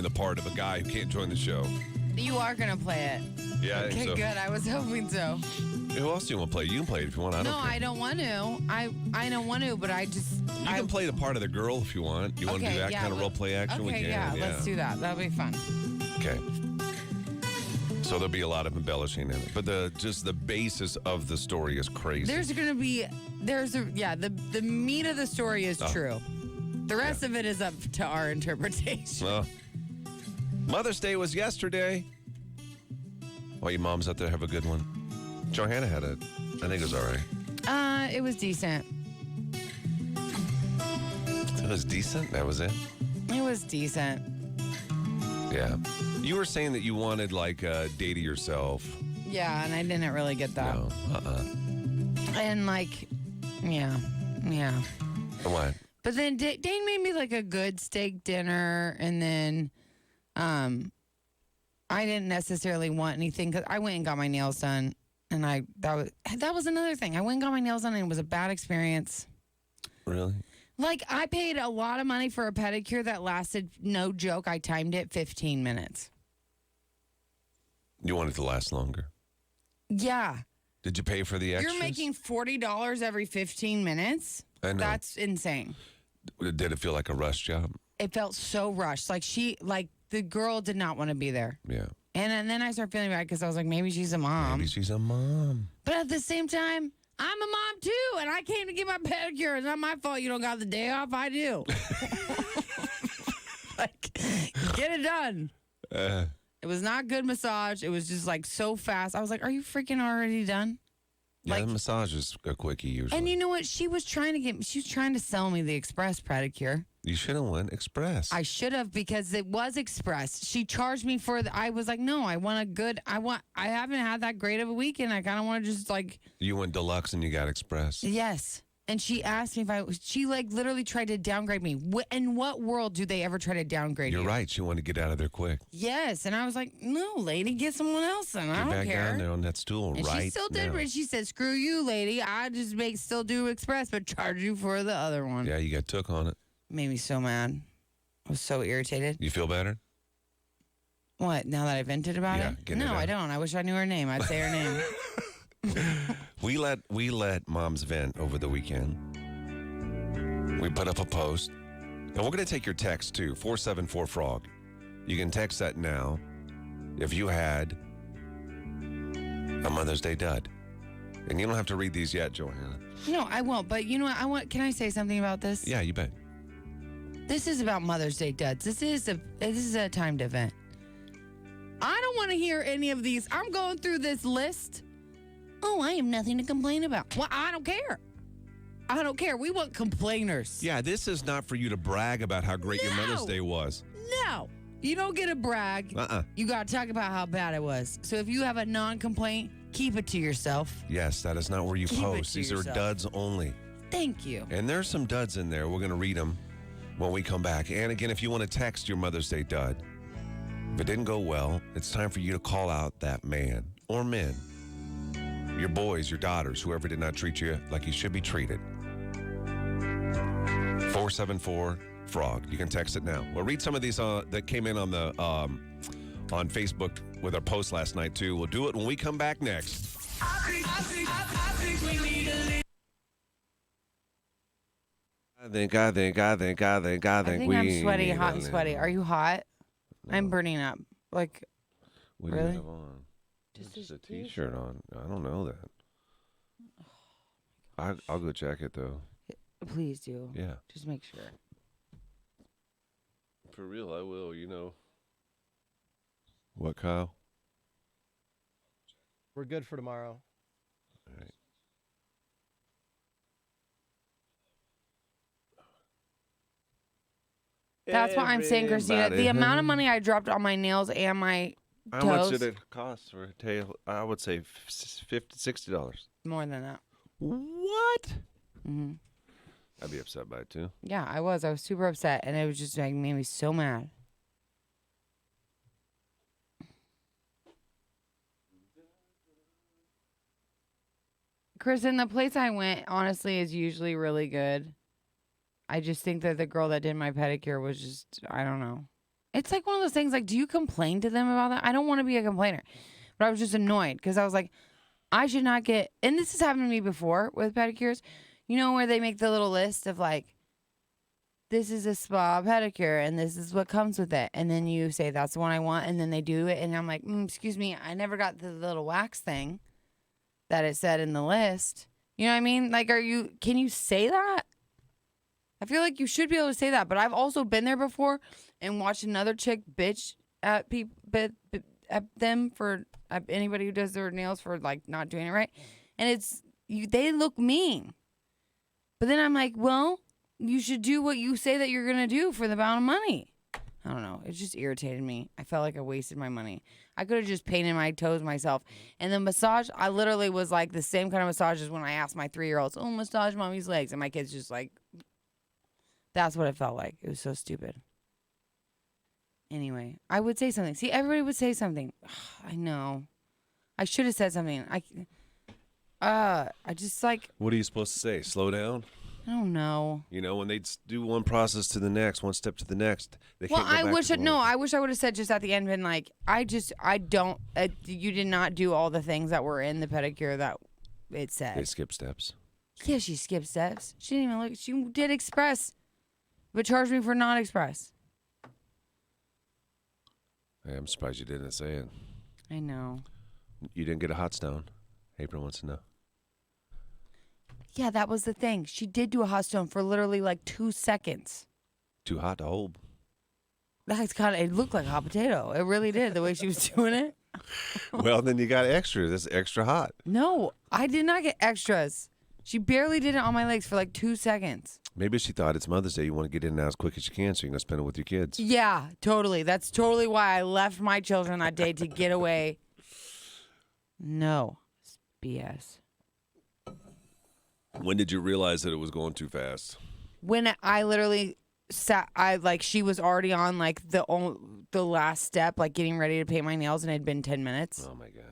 the part of a guy who can't join the show. You are going to play it. Yeah, I Okay, think so. good. I was hoping so. Who else do you want to play? You can play it if you want. I don't care. I don't want to. I don't want to, but I just... You can play the part of the girl if you want. You want to do that kind of role play action? Okay, we can. yeah, let's do that. That'll be fun. Okay. So there'll be a lot of embellishing in it, but just the basis of the story is crazy. There's going to be the meat of the story is true. The rest of it is up to our interpretation. Well, Mother's Day was yesterday. Well, your moms out there have a good one. Johanna had it. I think it was all right. It was decent. It was decent. That was it. It was decent. Yeah. You were saying that you wanted like a day to yourself. Yeah, and I didn't really get that. No. And like, yeah. What? But then Dane made me like a good steak dinner, and then I didn't necessarily want anything because I went and got my nails done, and that was another thing. I went and got my nails done, and it was a bad experience. Really? Like, I paid a lot of money for a pedicure that lasted, no joke, I timed it 15 minutes. You want it to last longer? Yeah. Did you pay for the extras? You're making $40 every 15 minutes? I know. That's insane. Did it feel like a rush job? It felt so rushed. Like, the girl did not want to be there. Yeah. And then I started feeling bad because I was like, maybe she's a mom. Maybe she's a mom. But at the same time, I'm a mom too, and I came to get my pedicure. It's not my fault you don't got the day off. I do. Like, get it done. It was not good massage. It was just like so fast. I was like, are you freaking already done? Yeah, like, the massage is a quickie usually. And you know what? She was trying to sell me the express pedicure. You should have went express. I should have, because it was express. She charged me for I was like, no, I haven't had that great of a weekend. I kind of want to just like. You went deluxe and you got express. Yes. And she asked me she like literally tried to downgrade me. In what world do they ever try to downgrade you? You're right. She wanted to get out of there quick. Yes. And I was like, no, lady, get someone else in. I don't care. Get back down there on that stool and right she still did. now. She said, screw you, lady. I just still do express, but charge you for the other one. Yeah, you got took on it. Made me so mad. I was so irritated. You feel better? What, now that I vented about it? No, I don't. I wish I knew her name. I'd say her name. We let moms vent over the weekend. We put up a post. And we're going to take your text too, 474-FROG. You can text that now if you had a Mother's Day dud. And you don't have to read these yet, Johanna. No, I won't. But you know what? Can I say something about this? Yeah, you bet. This is about Mother's Day duds. This is a timed event. I don't want to hear any of these. I'm going through this list. Oh, I have nothing to complain about. Well, I don't care. I don't care. We want complainers. Yeah, this is not for you to brag about how great your Mother's Day was. No. You don't get to brag. You got to talk about how bad it was. So if you have a non-complaint, keep it to yourself. Yes, that is not where you post. These are duds only. Thank you. And there's some duds in there. We're going to read them when we come back. And again, if you want to text your Mother's Day dud, if it didn't go well, it's time for you to call out that man or men, your boys, your daughters, whoever did not treat you like you should be treated. 474-FROG. You can text it now. We'll read some of these that came in on the on Facebook with our post last night, too. We'll do it when we come back next. I think we need a little. I think I'm sweaty, hot and sweaty. Are you hot? No. I'm burning up. Like, what really? Do you have on? Just a t-shirt on. I don't know that. I'll go check it, though. Please do. Yeah. Just make sure. For real, I will, you know. What, Kyle? We're good for tomorrow. All right. That's what I'm saying, Christina. The amount of money I dropped on my nails and my toes. How much did it cost for a tail? I would say $50, $60. More than that. What? Mm-hmm. I'd be upset by it, too. Yeah, I was. I was super upset, and it was just like made me so mad. Kristen, the place I went, honestly, is usually really good. I just think that the girl that did my pedicure was just, I don't know. It's like one of those things, like, do you complain to them about that? I don't want to be a complainer. But I was just annoyed because I was like, I should not get, and this has happened to me before with pedicures, you know, where they make the little list of like, this is a spa pedicure and this is what comes with it. And then you say, that's the one I want. And then they do it. And I'm like, excuse me, I never got the little wax thing that it said in the list. You know what I mean? Like, can you say that? I feel like you should be able to say that. But I've also been there before and watched another chick bitch at people, at them for anybody who does their nails for like not doing it right. And they look mean. But then I'm like, well, you should do what you say that you're going to do for the amount of money. I don't know. It just irritated me. I felt like I wasted my money. I could have just painted my toes myself. And the massage, I literally was like the same kind of massage as when I asked my 3-year-olds, oh, massage mommy's legs. And my kid's just like, that's what it felt like. It was so stupid. Anyway, I would say something. See, everybody would say something. I know. I should have said something. I just like. What are you supposed to say? Slow down? I don't know. You know, when they do one process to the next, one step to the next, they can't go back I wish I would have said just at the end, been like, you did not do all the things that were in the pedicure that it said. They skip steps. Yeah, she skipped steps. She didn't even look. She did express, but charged me for not express. Hey, I'm surprised you didn't say it. I know. You didn't get a hot stone. April wants to know. Yeah, that was the thing. She did do a hot stone for literally like 2 seconds. Too hot to hold. It looked like a hot potato. It really did, the way she was doing it. Well, then you got extra. That's extra hot. No, I did not get extras. She barely did it on my legs for like 2 seconds. Maybe she thought it's Mother's Day. You want to get in and out as quick as you can so you can go spend it with your kids. Yeah, totally. That's totally why I left my children that day to get away. No, it's BS. When did you realize that it was going too fast? When I literally she was already on like the last step, like getting ready to paint my nails, and it had been 10 minutes. Oh my God.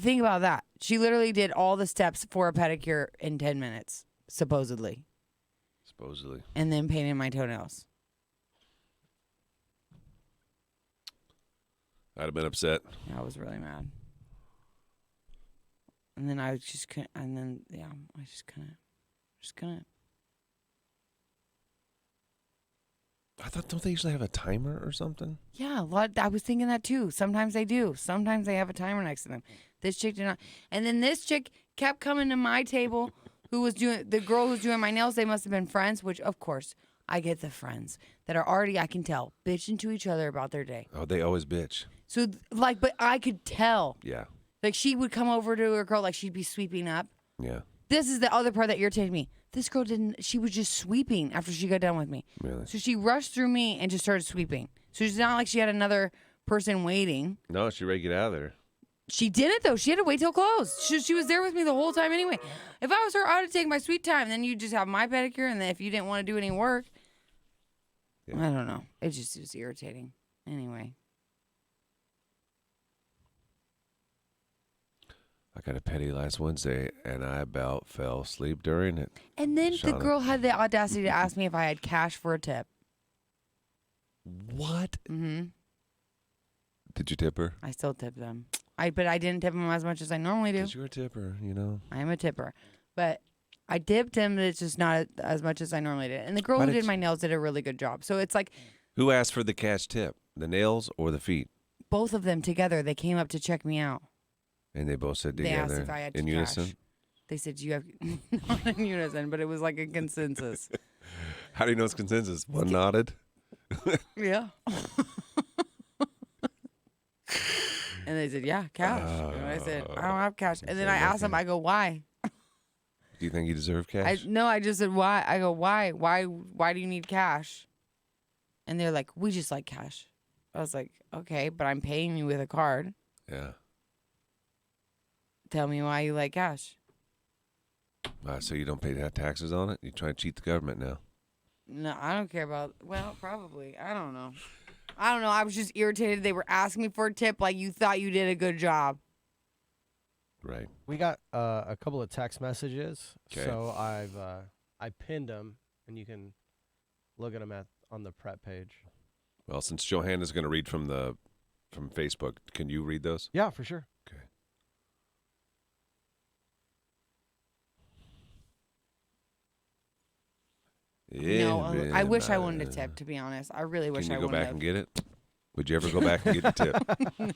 Think about that. She literally did all the steps for a pedicure in 10 minutes, supposedly. And then painted my toenails. I'd have been upset. Yeah, I was really mad. And then I just couldn't, and then, yeah, I just couldn't. I thought, don't they usually have a timer or something? Yeah, I was thinking that too. Sometimes they do. Sometimes they have a timer next to them. This chick did not. And then this chick kept coming to my table, the girl who was doing my nails. They must have been friends, which, of course, I get the friends that are already, I can tell, bitching to each other about their day. Oh, they always bitch. So, but I could tell. Yeah. Like, she would come over to her girl, like she'd be sweeping up. Yeah. This is the other part that irritated me. This girl she was just sweeping after she got done with me. Really? So she rushed through me and just started sweeping. So it's not like she had another person waiting. No, she ready to get out of there. She didn't, though. She had to wait till close. She was there with me the whole time anyway. If I was her, I would take my sweet time. Then you just have my pedicure, and then if you didn't want to do any work, yeah. I don't know. It was irritating. Anyway. I got a pedi last Wednesday, and I about fell asleep during it. And then the girl had the audacity to ask me if I had cash for a tip. What? Mm-hmm. Did you tip her? I still tip them. But I didn't tip them as much as I normally do. Because you're a tipper, you know. I am a tipper. But I tipped him, but it's just not as much as I normally did. And the girl who did my nails did a really good job. So it's like... Who asked for the cash tip? The nails or the feet? Both of them together. They came up to check me out. And they both said together. They asked if I had in cash. unison? They said, "You have..." Not in unison, but it was like a consensus. How do you know it's consensus? One nodded? Yeah. And they said, "Yeah, cash." And I said, "I don't have cash." And then I asked them, I go, "Why?" Do you think you deserve cash? No, I just said, "Why?" I go, "Why? Why do you need cash?" And they're like, "We just like cash." I was like, "Okay, but I'm paying you with a card." Yeah. Tell me why you like cash. So you don't pay taxes on it? You try to cheat the government now? No, I don't care about... Well, probably. I don't know. I was just irritated. They were asking me for a tip like you thought you did a good job. Right. We got a couple of text messages. Okay. So I pinned them, and you can look at them on the prep page. Well, since Johanna's going to read from Facebook, can you read those? Yeah, for sure. Okay. No, I wish I wanted a tip, to be honest. I really wish I Can you wanted go back and get it? Would you ever go back and get a tip?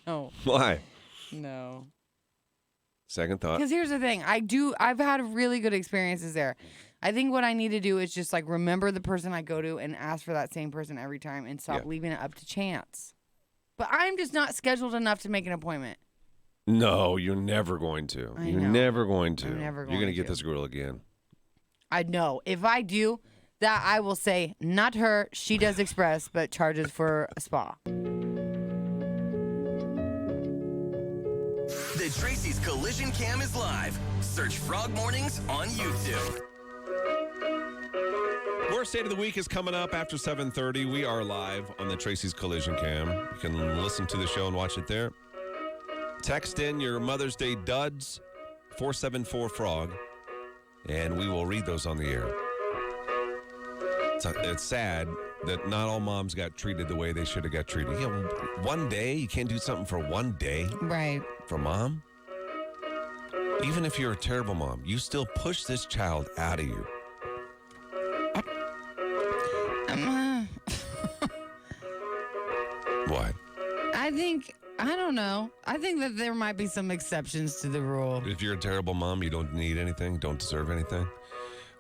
No. Why? No. Second thought. Because here's the thing. I've had really good experiences there. I think what I need to do is just like remember the person I go to and ask for that same person every time and stop leaving it up to chance. But I'm just not scheduled enough to make an appointment. No, you're never going to. I You're know. never going to. I'm never You're going going to get to. this girl again. I know. If I do, that I will say, not her. She does express, but charges for a spa. The Tracy's Collision Cam is live. Search Frog Mornings on YouTube. Worst Date of the Week is coming up after 7:30. We are live on the Tracy's Collision Cam. You can listen to the show and watch it there. Text in your Mother's Day duds, 474-FROG, and we will read those on the air. It's sad that not all moms got treated the way they should have got treated. Yeah, one day, you can't do something for one day Right. for mom? Even if you're a terrible mom, you still push this child out of you. What? I don't know. I think that there might be some exceptions to the rule. If you're a terrible mom, you don't need anything, don't deserve anything?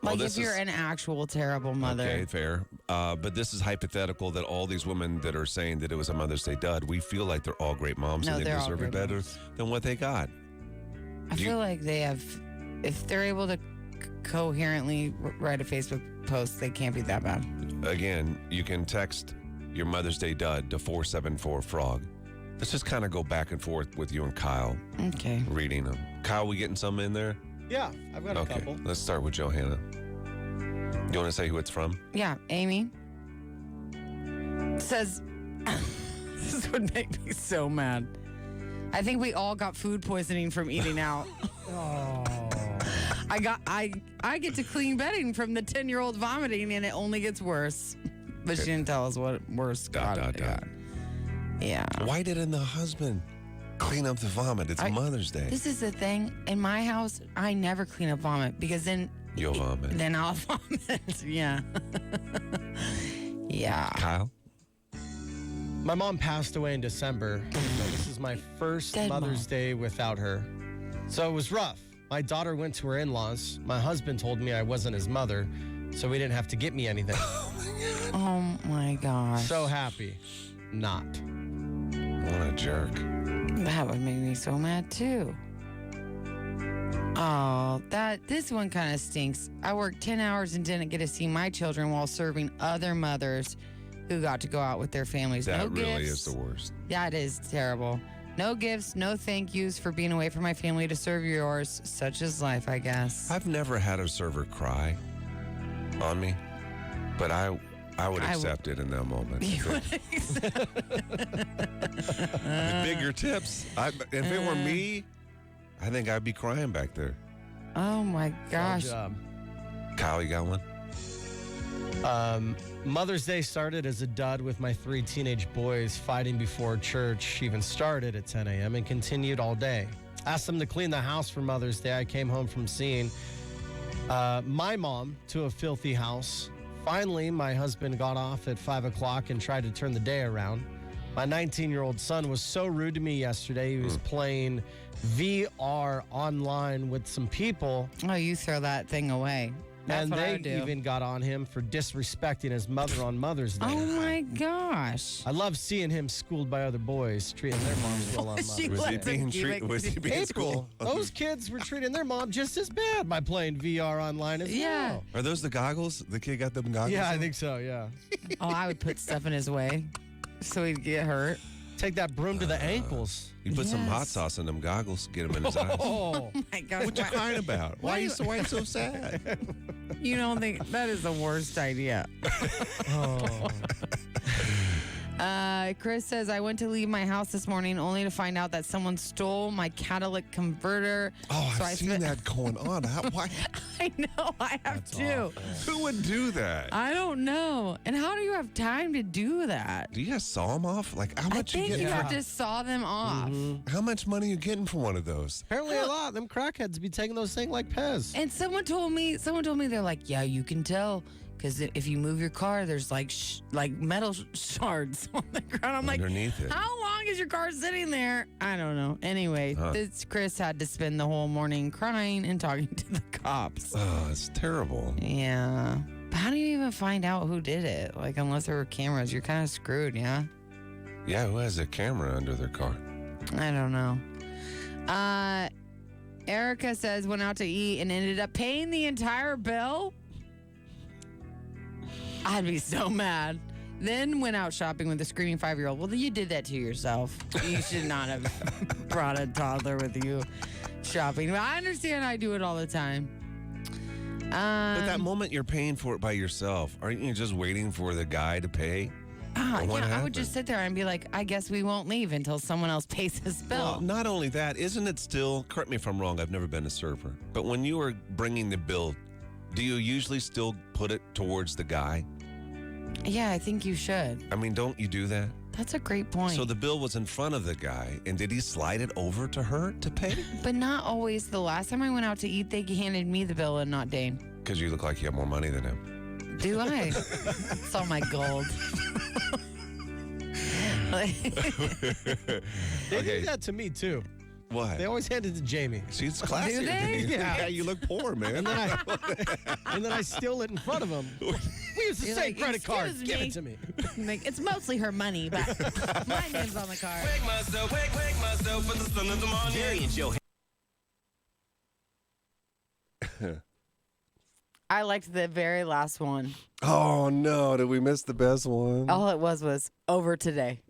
Like if you're an actual terrible mother. Okay, fair. But this is hypothetical that all these women that are saying that it was a Mother's Day dud, we feel like they're all great moms No, and they they're all deserve it great better moms. than what they got. I feel like they have, if they're able to coherently write a Facebook post, they can't be that bad. Again, you can text your Mother's Day dud to 474-FROG. Let's just kind of go back and forth with you and Kyle Okay. reading them. Kyle, we getting some in there? Yeah, I've got a Okay, couple. let's start with Johanna. You want to say who it's from? Yeah, Amy says, this would make me so mad. I think we all got food poisoning from eating out. Oh. I get to clean bedding from the 10-year-old vomiting, and it only gets worse. But she didn't tell us what worse got. Yeah. Why didn't the husband clean up the vomit? It's Mother's Day. This is the thing. In my house, I never clean up vomit because then You'll vomit. Then I'll vomit. Yeah. Yeah. Kyle? My mom passed away in December. So this is my first Dead Mother's mom. Day without her. So it was rough. My daughter went to her in-laws. My husband told me I wasn't his mother, so he didn't have to get me anything. Oh my gosh. So happy. Not. What a jerk. That would make me so mad too. Oh, this one kind of stinks. I worked 10 hours and didn't get to see my children while serving other mothers who got to go out with their families. That No really gifts. is the worst. That is terrible. No gifts, no thank yous for being away from my family to serve yours. Such is life, I guess. I've never had a server cry on me, but I would accept it in that moment. The bigger tips. If it were me, I think I'd be crying back there. Oh my gosh. Good job. Kyle, you got one? Mother's Day started as a dud with my 3 teenage boys fighting before church even started at 10 a.m. and continued all day. Asked them to clean the house for Mother's Day. I came home from seeing my mom to a filthy house. Finally, my husband got off at 5 o'clock and tried to turn the day around. My 19-year-old son was so rude to me yesterday. He was playing VR online with some people. Oh, you throw that thing away. That's and what I they would do. even got on him for disrespecting his mother on Mother's Day. Oh my gosh. I love seeing him schooled by other boys, treating their moms well on She Mother's Was he let Day. them being keep treated? it- Was he being April, schooled? those kids were treating their mom just as bad by playing VR online as Yeah. well. Are those the goggles? The kid got them goggles? Yeah, I on? think so, yeah. Oh, I would put stuff in his way so he'd get hurt. Take that broom to the ankles. You put some hot Yes. sauce in them goggles, get them in his eyes. Oh, My gosh. What you crying about? Why Why are you so sad? You don't think that is the worst idea? oh. Chris says, I went to leave my house this morning only to find out that someone stole my catalytic converter. Oh, So I've seen that going on. Why? I know, I have too. Who would do that? I don't know. And how do you have time to do that? Do you guys saw them off? Like, how I much you think get? you have to saw them off. How much money are you getting for one of those? Apparently a lot. Them crackheads be taking those things like Pez. And someone told me, they're like, yeah, you can tell. Because if you move your car, there's like metal shards on the ground. I'm like, Underneath it. how long is your car sitting there? I don't know. Anyway, this Chris had to spend the whole morning crying and talking to the cops. Oh, it's terrible. Yeah. But how do you even find out who did it? Like, unless there were cameras, you're kind of screwed, yeah? Yeah, who has a camera under their car? I don't know. Erica says went out to eat and ended up paying the entire bill. I'd be so mad. Then went out shopping with a screaming 5-year-old. Well, you did that to yourself. You should not have brought a toddler with you shopping. But I understand I do it all the time. But that moment you're paying for it by yourself, aren't you just waiting for the guy to pay? Or what I would happened? just sit there and be like, I guess we won't leave until someone else pays this bill. Well, not only that, isn't it still, correct me if I'm wrong, I've never been a server, but when you are bringing the bill, do you usually still put it towards the guy? Yeah, I think you should. I mean, don't you do that? That's a great point. So the bill was in front of the guy, and did he slide it over to her to pay? But not always. The last time I went out to eat, they handed me the bill and not Dane. Because you look like you have more money than him. Do I? It's all my gold. They do that to me, too. What? They always hand it to Jamie. She's classier Do than they? you. Yeah, you look poor, man. And then I steal it in front of him. We use the You're same like, credit card. "Excuse Give me." it to me. I'm like, it's mostly her money, but my name's on the card. Wake myself for the sun of the morning. Jerry and Joe. I liked the very last one. Oh, no. Did we miss the best one? All it was over today.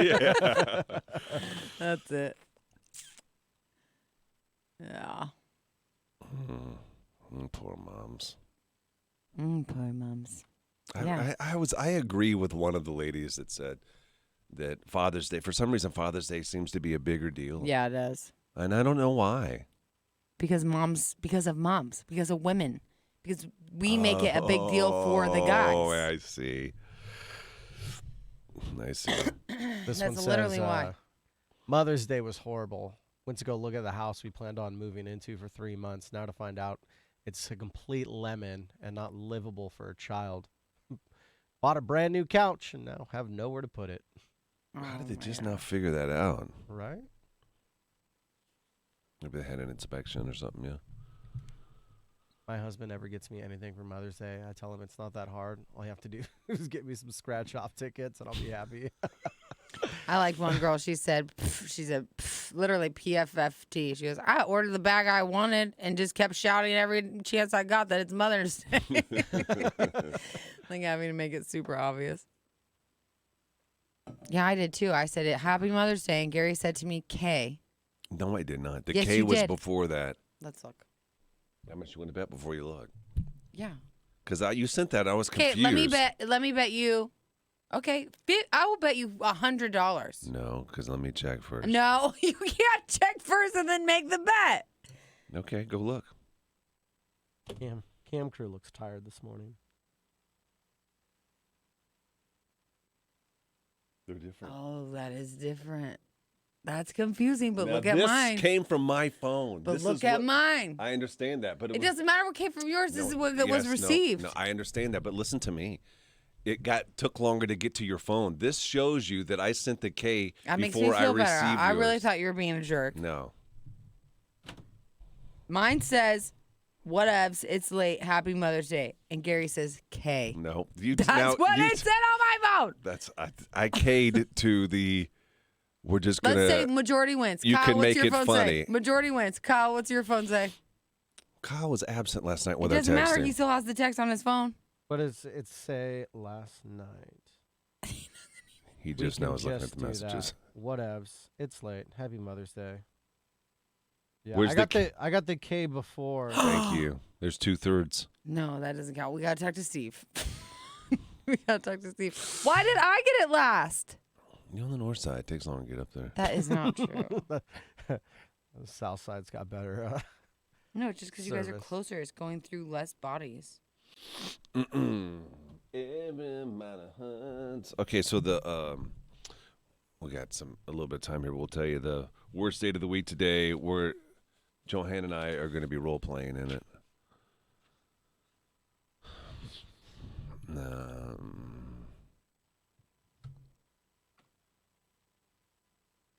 Yeah. That's it. Yeah. Poor moms. Poor moms. Yeah. I agree with one of the ladies that said that Father's Day, for some reason, Father's Day seems to be a bigger deal. Yeah, it does. And I don't know why. Because of moms, because of women. Because we make it a big deal for the guys. Oh, I see. I see. This That's one literally says, why. Mother's Day was horrible. Went to go look at the house we planned on moving into for 3 months. Now to find out it's a complete lemon and not livable for a child. Bought a brand new couch and now have nowhere to put it. How did they just now figure that out? Right? Maybe they had an inspection or something, yeah. My husband never gets me anything for Mother's Day. I tell him it's not that hard. All you have to do is get me some scratch-off tickets and I'll be happy. I like one girl. She said, literally PFFT. She goes, I ordered the bag I wanted and just kept shouting every chance I got that it's Mother's Day. Like having to make it super obvious. Yeah, I did too. I said it, Happy Mother's Day. And Gary said to me, K. No, I did not. The Yes, K you was did. before that. Let's look. How much you want to bet before you look? Yeah. Because you sent that. I was Okay, confused. let me bet you. Okay, I will bet you $100. No, because let me check first. No, you can't check first and then make the bet. Okay, go look. Cam crew looks tired this morning. They're different. Oh, that is different. That's confusing, but Now, look at mine. This came from my phone. But This look is at what- mine. I understand that, but It doesn't matter what came from yours. This is what was received. No, I understand that, but listen to me. It took longer to get to your phone. This shows you that I sent the K That makes before me feel I better. received I really yours. thought you were being a jerk. No. Mine says, whatevs, it's late, Happy Mother's Day. And Gary says, K. No. That's what it said on my phone. That's I K'd it to the. We're just gonna. Let's say majority wins. You Kyle, can what's make your it phone funny. say? Majority wins. Kyle, what's your phone say? Kyle was absent last night It with our doesn't matter. texting. He still has the text on his phone. What does it say last night? He just now is looking at the Just do messages. that. Whatevs. It's late. Happy Mother's Day. Yeah, Where's I got the K before. Thank you. There's 2/3. No, that doesn't count. We got to talk to Steve. We gotta talk to Steve. Why did I get it last? You're on the north side. It takes long to get up there. That is not true. The south side's got better. No, it's just because you guys are Service. closer. It's going through less bodies. Everybody hunts. Okay, so we got a little bit of time here. We'll tell you the worst date of the week today. Johanna and I are going to be role playing in it.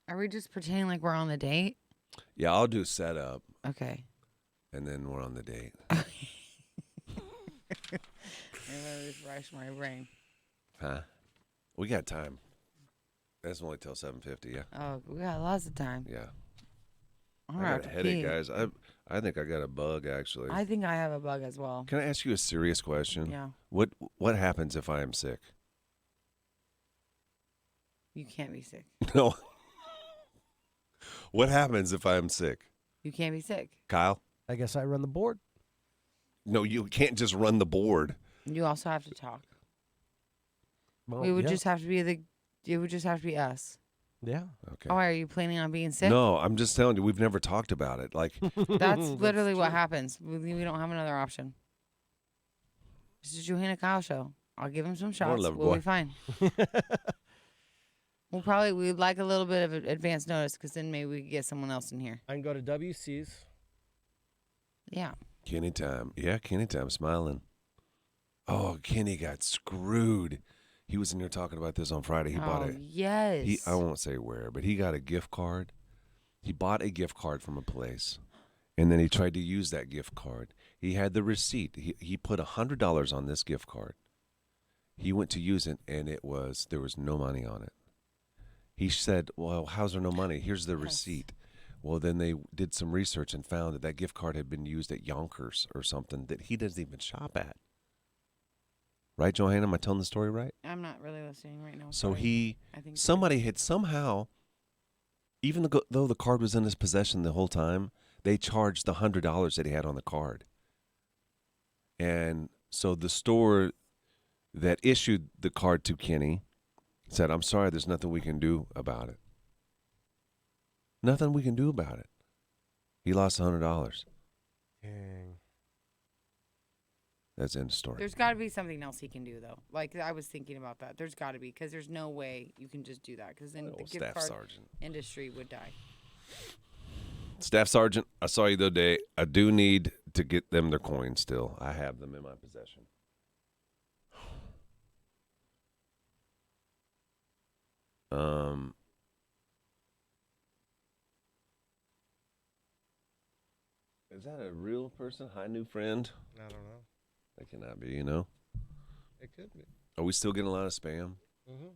Are we just pretending like we're on the date? Yeah, I'll do setup, Okay. and then we're on the date. I'm gonna refresh my brain. Huh? We got time. That's only till 7:50. Yeah. Oh, we got lots of time. Yeah. I'm I gonna got have a to headache, pee. guys. I think I got a bug actually. I think I have a bug as well. Can I ask you a serious question? Yeah. What happens if I am sick? You can't be sick. No. What happens if I am sick? You can't be sick. Kyle? I guess I run the board. No, you can't just run the board. You also have to talk. Well, We would yeah. just have to be it would just have to be us. Yeah. Okay. Oh, are you planning on being sick? No, I'm just telling you, we've never talked about it. Like, That's literally what happens. We don't have another option. This is Johanna Kyle show. I'll give him some shots. lover We'll boy. be fine. We'd like a little bit of advance notice because then maybe we could get someone else in here. I can go to WC's. Yeah. Kenny time. Yeah, Kenny time, smiling. Oh, Kenny got screwed. He was in here talking about this on Friday. He bought yes. I won't say where, but he got a gift card. He bought a gift card from a place, and then he tried to use that gift card. He had the receipt. He put $100 on this gift card. He went to use it, and there was no money on it. He said, well, how's there no money? Here's the receipt. Well, then they did some research and found that gift card had been used at Yonkers or something that he doesn't even shop at. Right, Johanna? Am I telling the story right? I'm not really listening right now. So sorry. I think somebody had somehow, even though the card was in his possession the whole time, they charged the $100 that he had on the card. And so the store that issued the card to Kenny said, I'm sorry, there's nothing we can do about it. Nothing we can do about it. He lost $100. Dang. That's the end of the story. There's got to be something else he can do, though. Like, I was thinking about that. There's got to be, because there's no way you can just do that, because then the gift Staff card sergeant. industry would die. Staff sergeant, I saw you the other day. I do need to get them their coins still. I have them in my possession. Is that a real person? Hi, new friend? I don't know. That cannot be, you know? It could be. Are we still getting a lot of spam? Mm-hmm.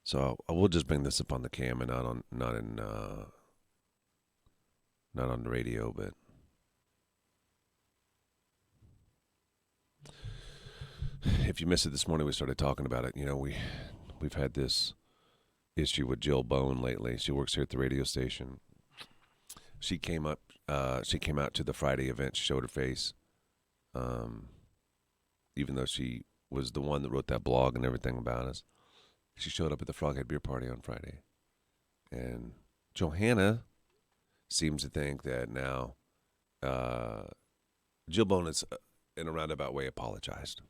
So I will just bring this up on the cam and not on the radio, but if you missed it this morning, we started talking about it. You know, we've had this issue with Jill Bone lately. She works here at the radio station. She came out to the Friday event. She showed her face, even though she was the one that wrote that blog and everything about us. She showed up at the Froghead Beer Party on Friday. And Johanna seems to think that now Jill Bone has, in a roundabout way, apologized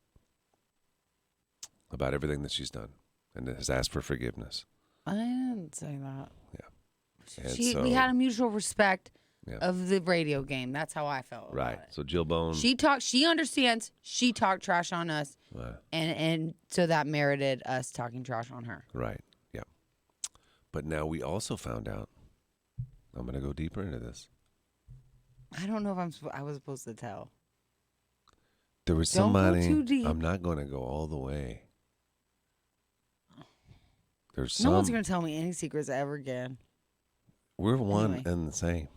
about everything that she's done and has asked for forgiveness. I didn't say that. Yeah. And We had a mutual respect Yeah. of the radio game. That's how I felt about Right. it. So Jill Bone. She understands. She talked trash on us, Right. and so that merited us talking trash on her. Right. Yeah. But now we also found out. I'm going to go deeper into this. I don't know if I was supposed to tell. There was Don't go somebody. too deep. I'm not going to go all the way. There's No one's gonna tell me any secrets ever again. We're one Anyway. and the same.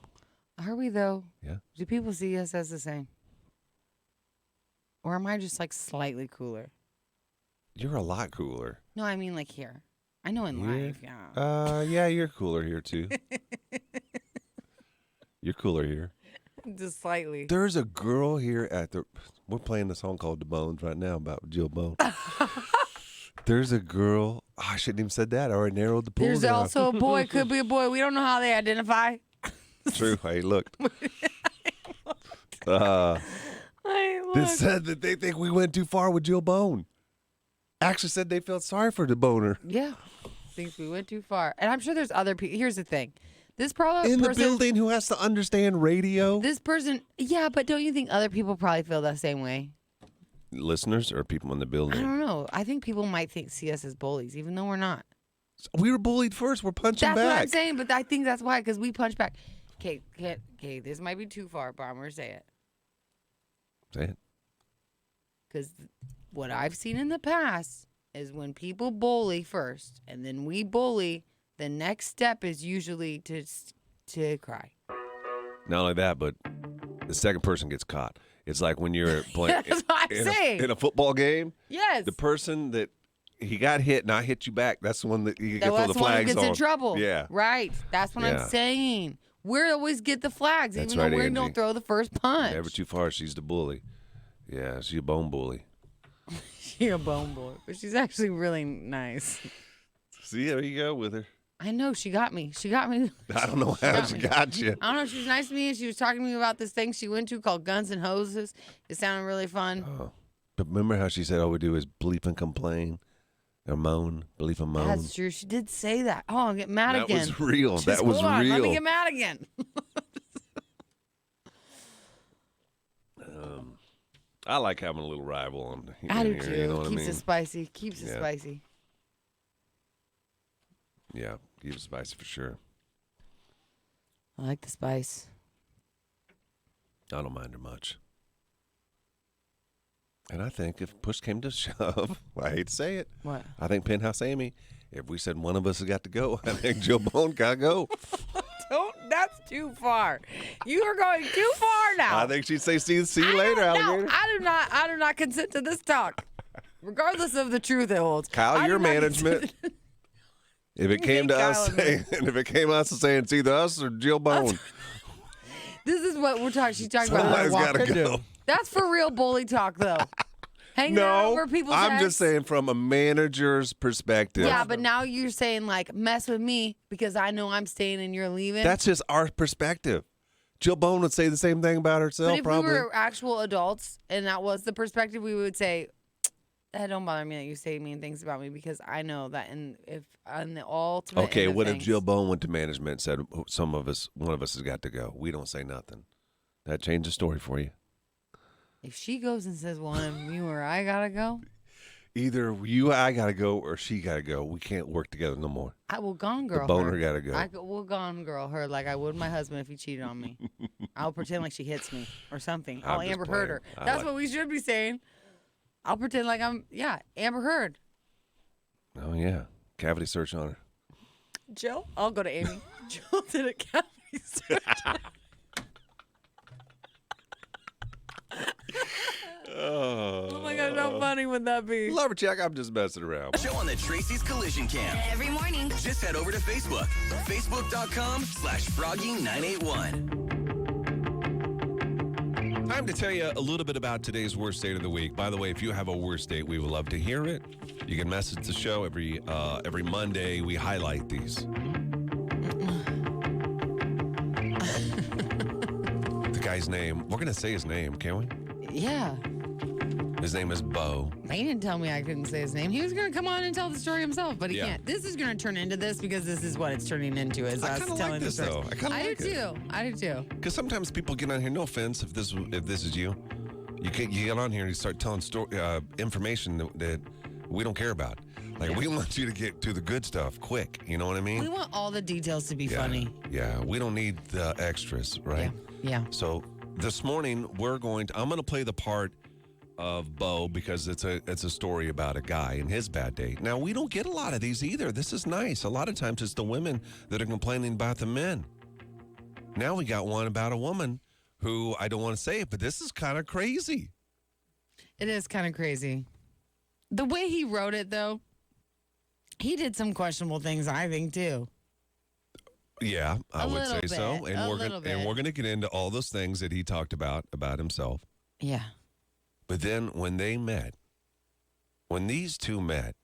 Are we though? Yeah. Do people see us as the same? Or am I just like slightly cooler? You're a lot cooler. No, I mean like here. I know in Here? life, yeah. Yeah, you're cooler here too. You're cooler here. Just slightly. There's a girl here at the. We're playing a song called "The Bones" right now about Jill Bone. There's a girl. Oh, I shouldn't even said that. I already narrowed the pool There's down. also a boy. Could be a boy. We don't know how they identify. True. I looked. I They look. said that they think we went too far with Jill Bone. Actually said they felt sorry for the boner. Yeah. Thinks we went too far. And I'm sure there's other people. Here's the thing. This probably In the person, building who has to understand radio. This person, yeah, but don't you think other people probably feel that same way? Listeners or people in the I building? don't know. I think people might see us as bullies, even though we're not. We were bullied first. We're punching That's back. what I'm saying, but I think that's why, because we punch back. Okay, this might be too far, but I'm going to say it. Say it. Because what I've seen in the past is when people bully first and then we bully, the next step is usually to cry. Not only that, but the second person gets caught. It's like when you're playing That's what I'm saying. in a football game. Yes. The person that he got hit and I hit you back, that's the one that you get to throw That's the the one who flags gets on. in trouble. Yeah. Right. That's what Yeah. I'm saying. We always get the flags, That's even right, though we Andy. don't throw the first punch. Never too far. She's the bully. Yeah, she's a bone bully. She's a bone boy, but she's actually really nice. See, there you go with her. I know, she got me. She got me. I don't know how she got you. I don't know. She was nice to me, and she was talking to me about this thing she went to called Guns and Hoses. It sounded really fun. Oh. But remember how she said all we do is bleep and complain or moan, bleep and moan? That's true. She did say that. Oh, I'll get mad That again. was real. Just That was hold on, real. Let me get mad again. I like having a little rival on I do here. too. You know what Keeps I mean? it spicy. Keeps it Yeah. spicy. Yeah, keep it spicy for sure. I like the spice. I don't mind her much. And I think if push came to shove, I hate to say it, What? I think Penthouse Amy, if we said one of us has got to go, I think Jill Bone got to go. That's too far. You are going too far now. I think she'd say, see you later, No, alligator. I do not consent to this talk. Regardless of the truth it holds. Kyle, I your do not management. consent- If it came to Kyle us and me. saying, and if it came to us saying it's either us or Jill Bone, This is what we're talking. She's talking about. somebody's got to Walker go. do. That's for real bully talk, though. Hanging out No, over people's I'm heads. just saying from a manager's perspective. Yeah, but now you're saying like mess with me because I know I'm staying and you're leaving. That's just our perspective. Jill Bone would say the same thing about herself, but if probably. we were actual adults and that was the perspective, we would say, "That don't bother me that you say mean things about me because I know that." And if on the ultimate Okay, end of what if things- Jill Bone went to management and said, one of us has got to go? We don't say nothing. That changed the story for you. If she goes and says one of you or I gotta go, Either you, I got to go, or she got to go. We can't work together no more. I will gone girl The boner her. gotta go. I will gone girl her like I would my husband if he cheated on me. I'll pretend like she hits me or something. I'm I'll just Amber Heard playing. her. I That's like- what we should be saying. I'll pretend like I'm Amber Heard. Oh, yeah. Cavity search on her. Jill, I'll go to Amy. Jill did a cavity search. Oh my gosh, how funny would that be? Lumberjack, I'm just messing around. Show on the Tracy's Collision Cam. Every morning. Just head over to Facebook. Facebook.com/Froggy981. Time to tell you a little bit about today's worst date of the week. By the way, if you have a worst date, we would love to hear it. You can message the show every Monday. We highlight these. The guy's name, we're going to say his name, can we? Yeah. His name is Bo. He didn't tell me I couldn't say his name. He was going to come on and tell the story himself, but he Yeah. can't. This is going to turn into this because this is what it's turning into is I us kinda like telling this, the story. though. I kinda like do it. too. I do too. Because sometimes people get on here, no offense if this is you. You get on here and you start telling information that we don't care about. Like, we want you to get to the good stuff quick. You know what I mean? We want all the details to be Yeah, funny. Yeah, we don't need the extras, right? Yeah. So this morning I'm going to play the part of Bo because it's a story about a guy and his bad day. Now, we don't get a lot of these either. This is nice. A lot of times it's the women that are complaining about the men. Now we got one about a woman who, I don't want to say it, but this is kind of crazy. It is kind of crazy. The way he wrote it, though, he did some questionable things, I think, too. Yeah, I A would say little so. bit, And a we're little we're bit. gonna get into all those things that he talked about himself. Yeah. But then when these two met,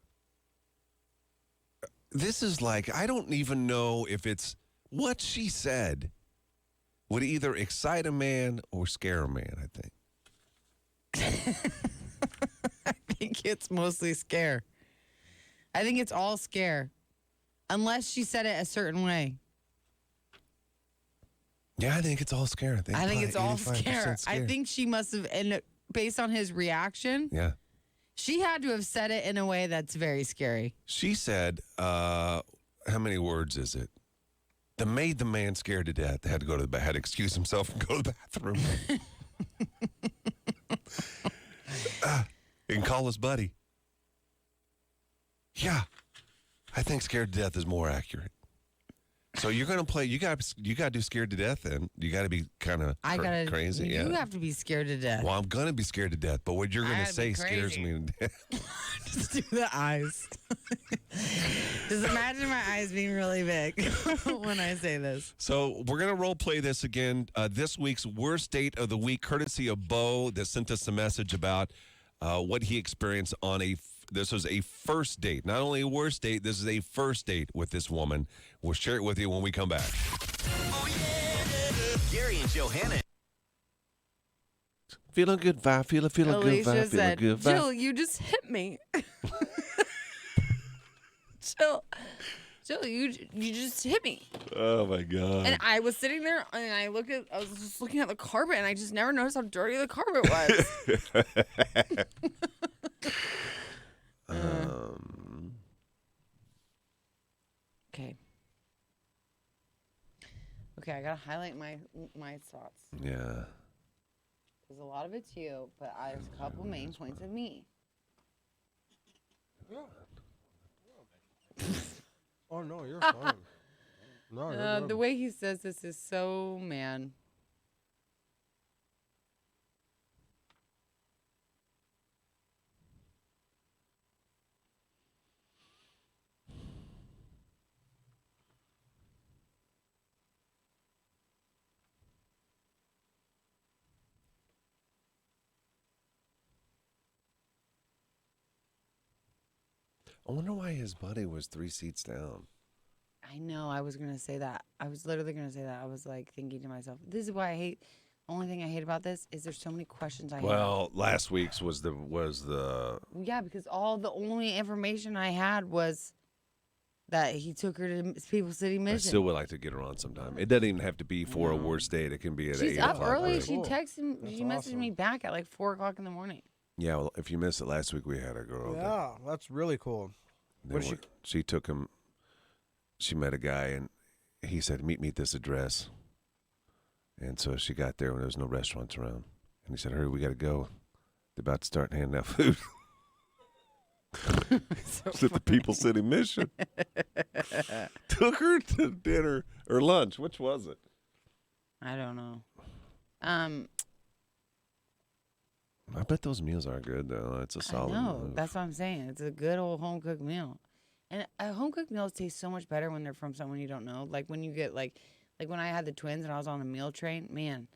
this is like, I don't even know if it's what she said would either excite a man or scare a man, I think. I think it's mostly scare. I think it's all scare. Unless she said it a certain way. Yeah, I think it's all scare. I think it's all 85% scare. I think she must have, and based on his reaction, Yeah. she had to have said it in a way that's very scary. She said, how many words is it? That made the man scared to death. Had to go to the had to excuse himself and go to the bathroom. And call his buddy. Yeah. I think scared to death is more accurate. So you're gonna play. You got to do scared to death, then you got to be kind of crazy. You have to be scared to death. Well, I'm gonna be scared to death, but what you're gonna gotta be say scares crazy. me to death. Just do the eyes. Just imagine my eyes being really big when I say this. So we're gonna role play this again. This week's worst date of the week, courtesy of Bo, that sent us a message about what he experienced on this was a first date. Not only a worst date, this is a first date with this woman. We'll share it with you when we come back. Oh, yeah. Gary and Johanna. Feeling good vibe, feeling good Alicia vibe, feeling said, good vibe. Jill, you just hit me. Jill, you just hit me. Oh my God. And I was sitting there and I was just looking at the carpet and I just never noticed how dirty the carpet was. Okay. Okay, I gotta highlight my thoughts. Yeah. Because a lot of it's you, but there's a couple main points of me. Oh, no, you're fine. No, you're good. The way he says this is so man. I wonder why his buddy was 3 seats down. I know. I was gonna say that. I was literally gonna say that. I was like thinking to myself, "This is why I hate." The only thing I hate about this is there's so many questions I have. Well, last week's was the Yeah, because all the only information I had was that he took her to People City I Mission. still would like to get her on sometime. It doesn't even have to be for a worst date. It can be at She's 8 up o'clock. early. whatever. She Cool. texted. That's She messaged awesome. me back at like 4:00 in the morning. Yeah, well, if you missed it last week, we had a girl. Yeah, that's really cool. That, What she took him. She met a guy, and he said, "Meet me at this address." And so she got there when there was no restaurants around. And he said, "Hurry, we got to go. They're about to start handing out food." It's at the People City Mission. Took her to dinner or lunch. Which was it? I don't know. I bet those meals are good, though. It's a solid I know. meal. That's what I'm saying. It's a good old home cooked meal. And home cooked meals taste so much better when they're from someone you don't know. Like when you get like when I had the twins and I was on a meal train, man,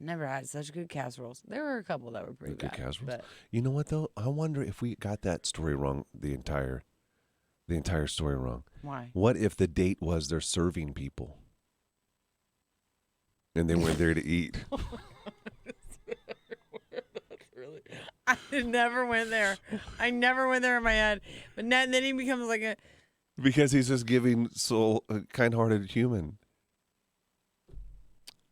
never had such good casseroles. There were a couple that were pretty Good bad. casseroles. But You know what, though? I wonder if we got that story wrong, the entire story wrong. why? What if the date was they're serving people? And they went there to eat. I never went there. I never went there in my head. But then he becomes like a. Because he's just giving a kind-hearted human.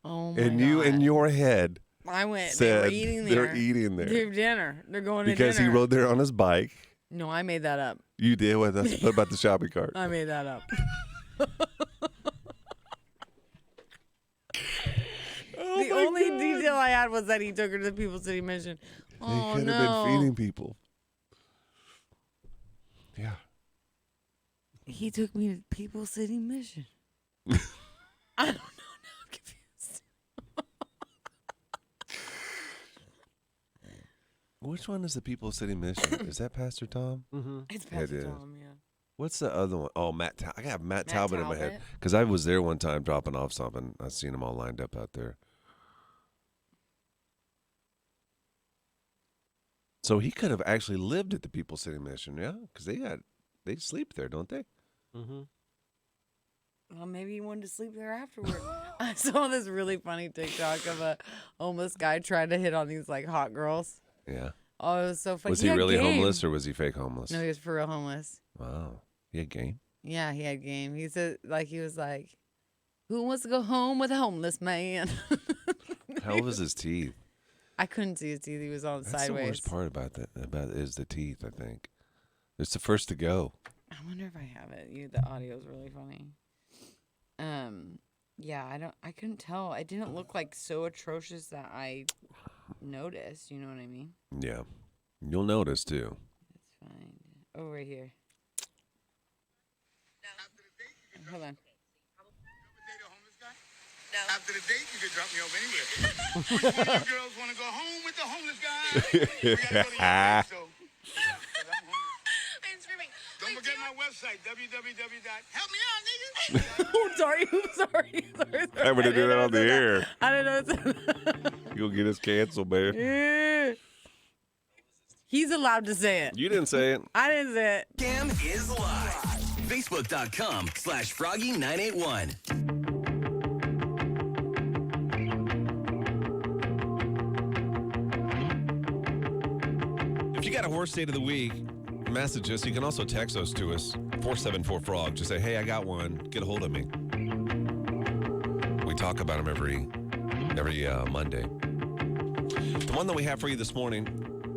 Oh my And you, God. in your head, I went. They said were eating there. they're eating there. They're dinner. They're going to Because dinner. he rode there on his bike. No, I made that up. You did with us. What about the shopping cart? I made that up. The only detail I had was that he took her to the People City Mission. They Oh could no! have been feeding people. Yeah. He took me to People City Mission. I don't know. Now I'm confused. Which one is the People City Mission? Is that Pastor Tom? Mm-hmm. It's Yeah, it Pastor is. Tom, yeah. What's the other one? Oh, I got Matt Matt Talbot in my head Talbot. because I was there one time dropping off something. I seen them all lined up out there. So he could have actually lived at the People City Mission, yeah? Because they sleep there, don't they? Mm-hmm. Well, maybe he wanted to sleep there afterward. I saw this really funny TikTok of a homeless guy trying to hit on these like hot girls. Yeah. Oh, it was so funny. Was he had really game. homeless or was he fake homeless? No, he was for real homeless. Wow. He had game. Yeah, he had game. He said he was like, "Who wants to go home with a homeless man?" How was his teeth? I couldn't see his teeth. He was on That's sideways. the worst part about is the teeth, I think. It's the first to go. I wonder if I have it. The audio is really funny. Yeah, I couldn't tell. It didn't look like so atrocious that I noticed. You know what I mean? Yeah. You'll notice, too. It's fine. Oh, right here. Hold on. No. After the date, you can drop me off anywhere. Which one of you girls want to go home with the homeless guy? We gotta go to your place, so. 'Cause I'm hungry. I'm screaming. Don't forget my website, www.helpmeout, nigga. Oh, sorry. Sorry. I'm going to do that on the air. I didn't know. You'll get us canceled, man. Yeah. He's allowed to say it. You didn't say it. I didn't say it. Cam is live. Facebook.com/Froggy981. If you got a horse date of the week, message us. You can also text those to us, 474-FROG. Just say, hey, I got one. Get a hold of me. We talk about them every Monday. The one that we have for you this morning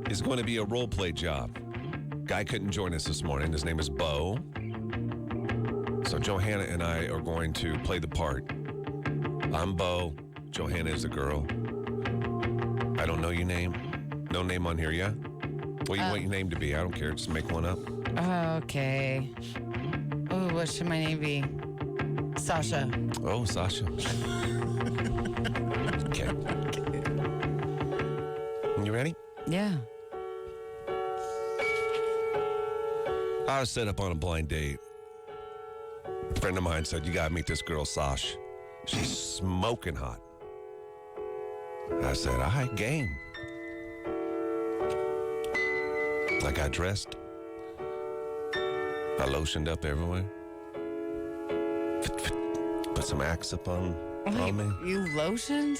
is going to be a role play job. Guy couldn't join us this morning. His name is Bo. So Johanna and I are going to play the part. I'm Bo. Johanna is the girl. I don't know your name. No name on here, yeah? What do you want your name to be? I don't care. Just make one up. Okay. Oh, what should my name be? Sasha. Oh, Sasha. Okay. You ready? Yeah. I was set up on a blind date. A friend of mine said, you got to meet this girl, Sash. She's smoking hot. I said, all right, game. I got dressed. I lotioned up everywhere. Put some Axe up on me. You lotioned?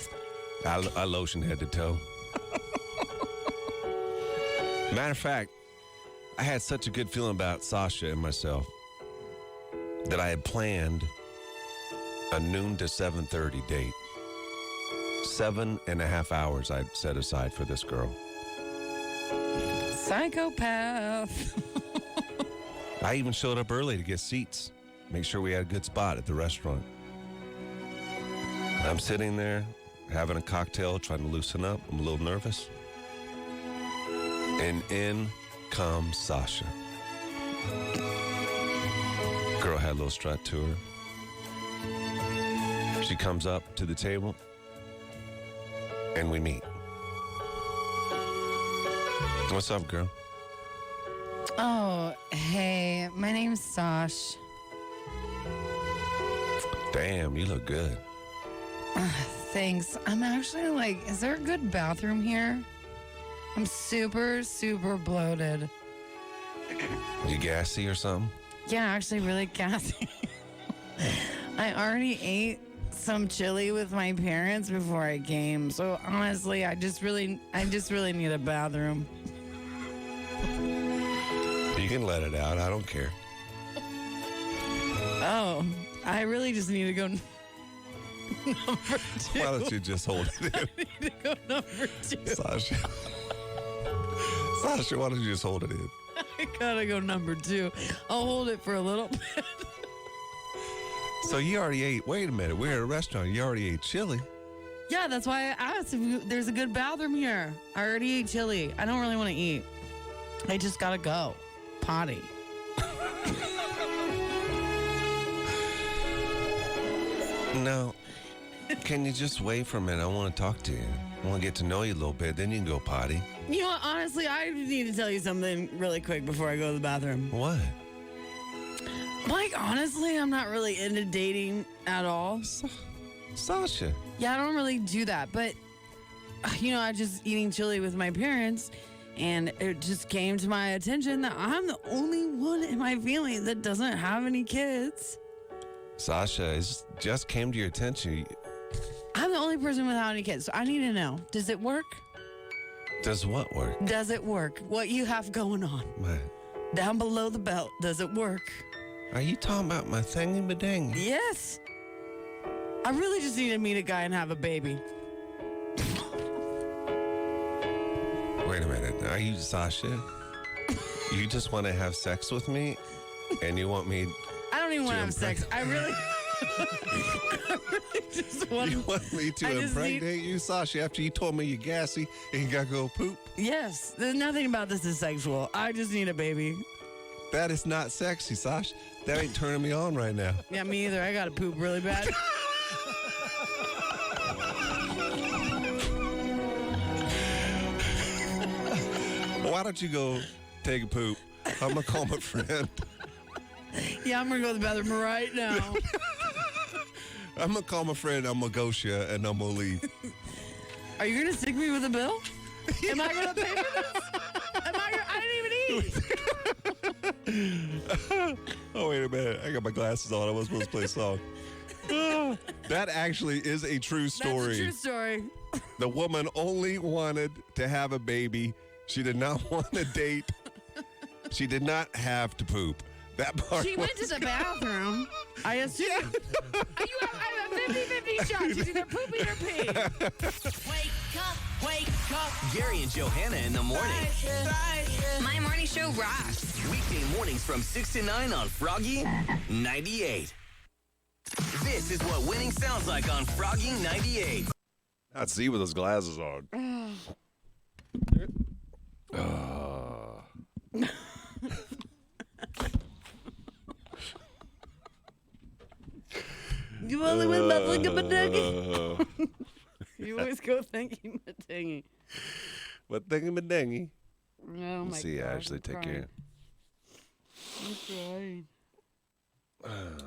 I lotioned head to toe. Matter of fact, I had such a good feeling about Sasha and myself that I had planned a noon to 7:30 date. 7.5 hours I'd set aside for this girl. Psychopath. I even showed up early to get seats, make sure we had a good spot at the restaurant. I'm sitting there having a cocktail, trying to loosen up. I'm a little nervous. And in comes Sasha. Girl had a little strut to her. She comes up to the table, and we meet. What's up, girl? Oh, hey, my name's Sash. Damn, you look good. Thanks. I'm actually like, is there a good bathroom here? I'm super, super bloated. You gassy or something? Yeah, actually really gassy. I already ate some chili with my parents before I came. So honestly, I just really need a bathroom. You can let it out. I don't care. Oh, I really just need to go number two. Why don't you just hold it in? I need to go number two. Sasha. Sasha, why don't you just hold it in? I gotta go number two. I'll hold it for a little bit. So you already ate, wait a minute, we're at a restaurant. You already ate chili. Yeah, that's why I asked if there's a good bathroom here. I already ate chili. I don't really want to eat. I just gotta go. Potty. No. Can you just wait for a minute? I want to talk to you. I want to get to know you a little bit. Then you can go potty. You know what? Honestly, I need to tell you something really quick before I go to the bathroom. What? Like, honestly, I'm not really into dating at all. Sasha. Yeah, I don't really do that. But, I was just eating chili with my parents, and it just came to my attention that I'm the only one in my family that doesn't have any kids. Sasha, it just came to your attention. I'm the only person without any kids, so I need to know, does it work? Does what work? Does it work? What you have going on? My, Down below the belt, does it work? are you talking about my thingy-madang? Yes. I really just need to meet a guy and have a baby. Wait a minute. Are you Sasha? You just want to have sex with me? And you want me... I don't even want to have sex. I really just want You want me to I just impregnate you, Sasha, after you told me you're gassy and you gotta go poop? Yes. There's nothing about this is sexual. I just need a baby. That is not sexy, Sasha. That ain't turning me on right now. Yeah, me either. I gotta poop really bad. Why don't you go take a poop? I'm gonna call my friend. Yeah, I'm gonna go to the bathroom right now. I'm gonna call my friend. I'm gonna ghost you and I'm gonna leave. Are you gonna stick me with a bill? Am I gonna pay for this? I didn't even eat. Oh, wait a minute. I got my glasses on. I was supposed to play a song. That actually is a true story. That's a true story. The woman only wanted to have a baby. She did not want to date. She did not have to poop. That part. She went to the bathroom. I assume. I have 50-50 shots. She's either pooping or peeing. Wake up. Gary and Johanna in the morning. My morning show rocks. Weekday mornings from 6 to 9 on Froggy 98. This is what winning sounds like on Froggy 98. I'd see with those glasses on. You only went by thinking madingy. You always go thinking madingy. But thingy-madingy. Oh my Let's see, gosh, Ashley, I'm take crying. care. I'm crying.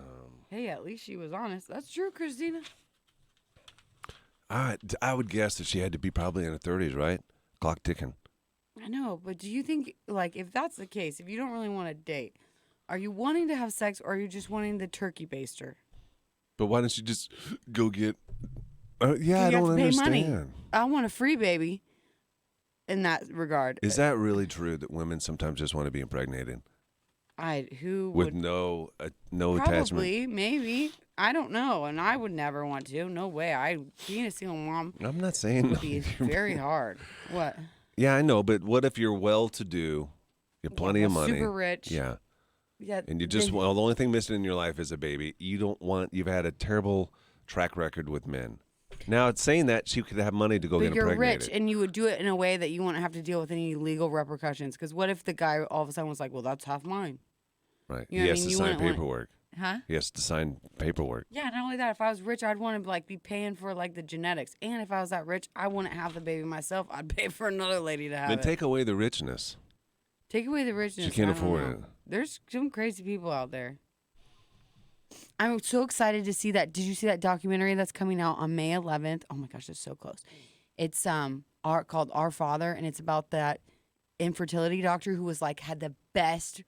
Hey, at least she was honest. That's true, Christina. I would guess that she had to be probably in her 30s, right? Clock ticking. I know, but do you think, like, if that's the case, if you don't really want to date, are you wanting to have sex or are you just wanting the turkey baster? But why don't you just go get... yeah, You I have don't to pay understand. money. I want a free baby in that regard. Is that really true that women sometimes just want to be impregnated Who with would no attachment? probably, maybe. I don't know, and I would never want to. No way. Being a single mom I'm not saying... would be very hard. What? Yeah, I know, but what if you're well-to-do, you have plenty of money, super rich. yeah, Yeah, and you just then- the only thing missing in your life is a baby. You've had a terrible track record with men. Now, it's saying that she could have money to go But get you're impregnated. rich, and you would do it in a way that you wouldn't have to deal with any legal repercussions. Because what if the guy all of a sudden was like, "Well, that's half mine," Right? You know He what I has mean? to You sign wouldn't want- paperwork. huh? He has to sign paperwork. Yeah, not only that, if I was rich, I'd want to like be paying for like the genetics. And if I was that rich, I wouldn't have the baby myself. I'd pay for another lady to have Then it. take away the richness. Take away the richness. She can't I don't afford know. it. There's some crazy people out there. I'm so excited to see that. Did you see that documentary that's coming out on May 11th? Oh my gosh, it's so close. It's called Our Father, and it's about that infertility doctor who was like had the best,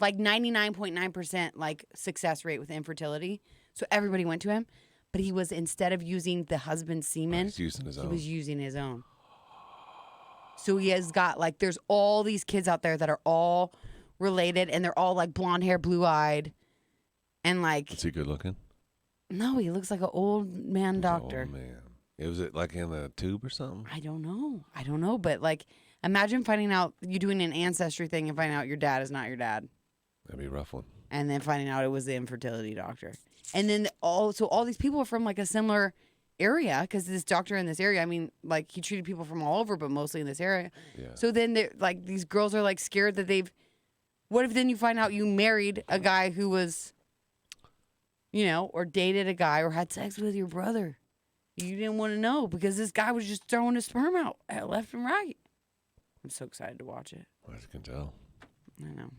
like 99.9% like success rate with infertility. So everybody went to him, but he was, instead of using the husband's semen, He's using his he own. was using his own. So he has got like, there's all these kids out there that are all related, and they're all like blonde hair, blue eyed, and like, Is he good looking? no, he looks like an old man doctor. Oh man, was it like in a tube or something? I don't know, but like, imagine finding out you doing an ancestry thing and finding out your dad is not your dad, That'd be a rough one. and then finding out it was the infertility doctor, and then all these people are from like a similar area because this doctor in this area, I mean, like he treated people from all over, but mostly in this area. Yeah. So then they're like, these girls are like scared that what if then you find out you married a guy who was, or dated a guy or had sex with your brother. You didn't want to know because this guy was just throwing his sperm out left and right. I'm so excited to watch it. I can tell. I know.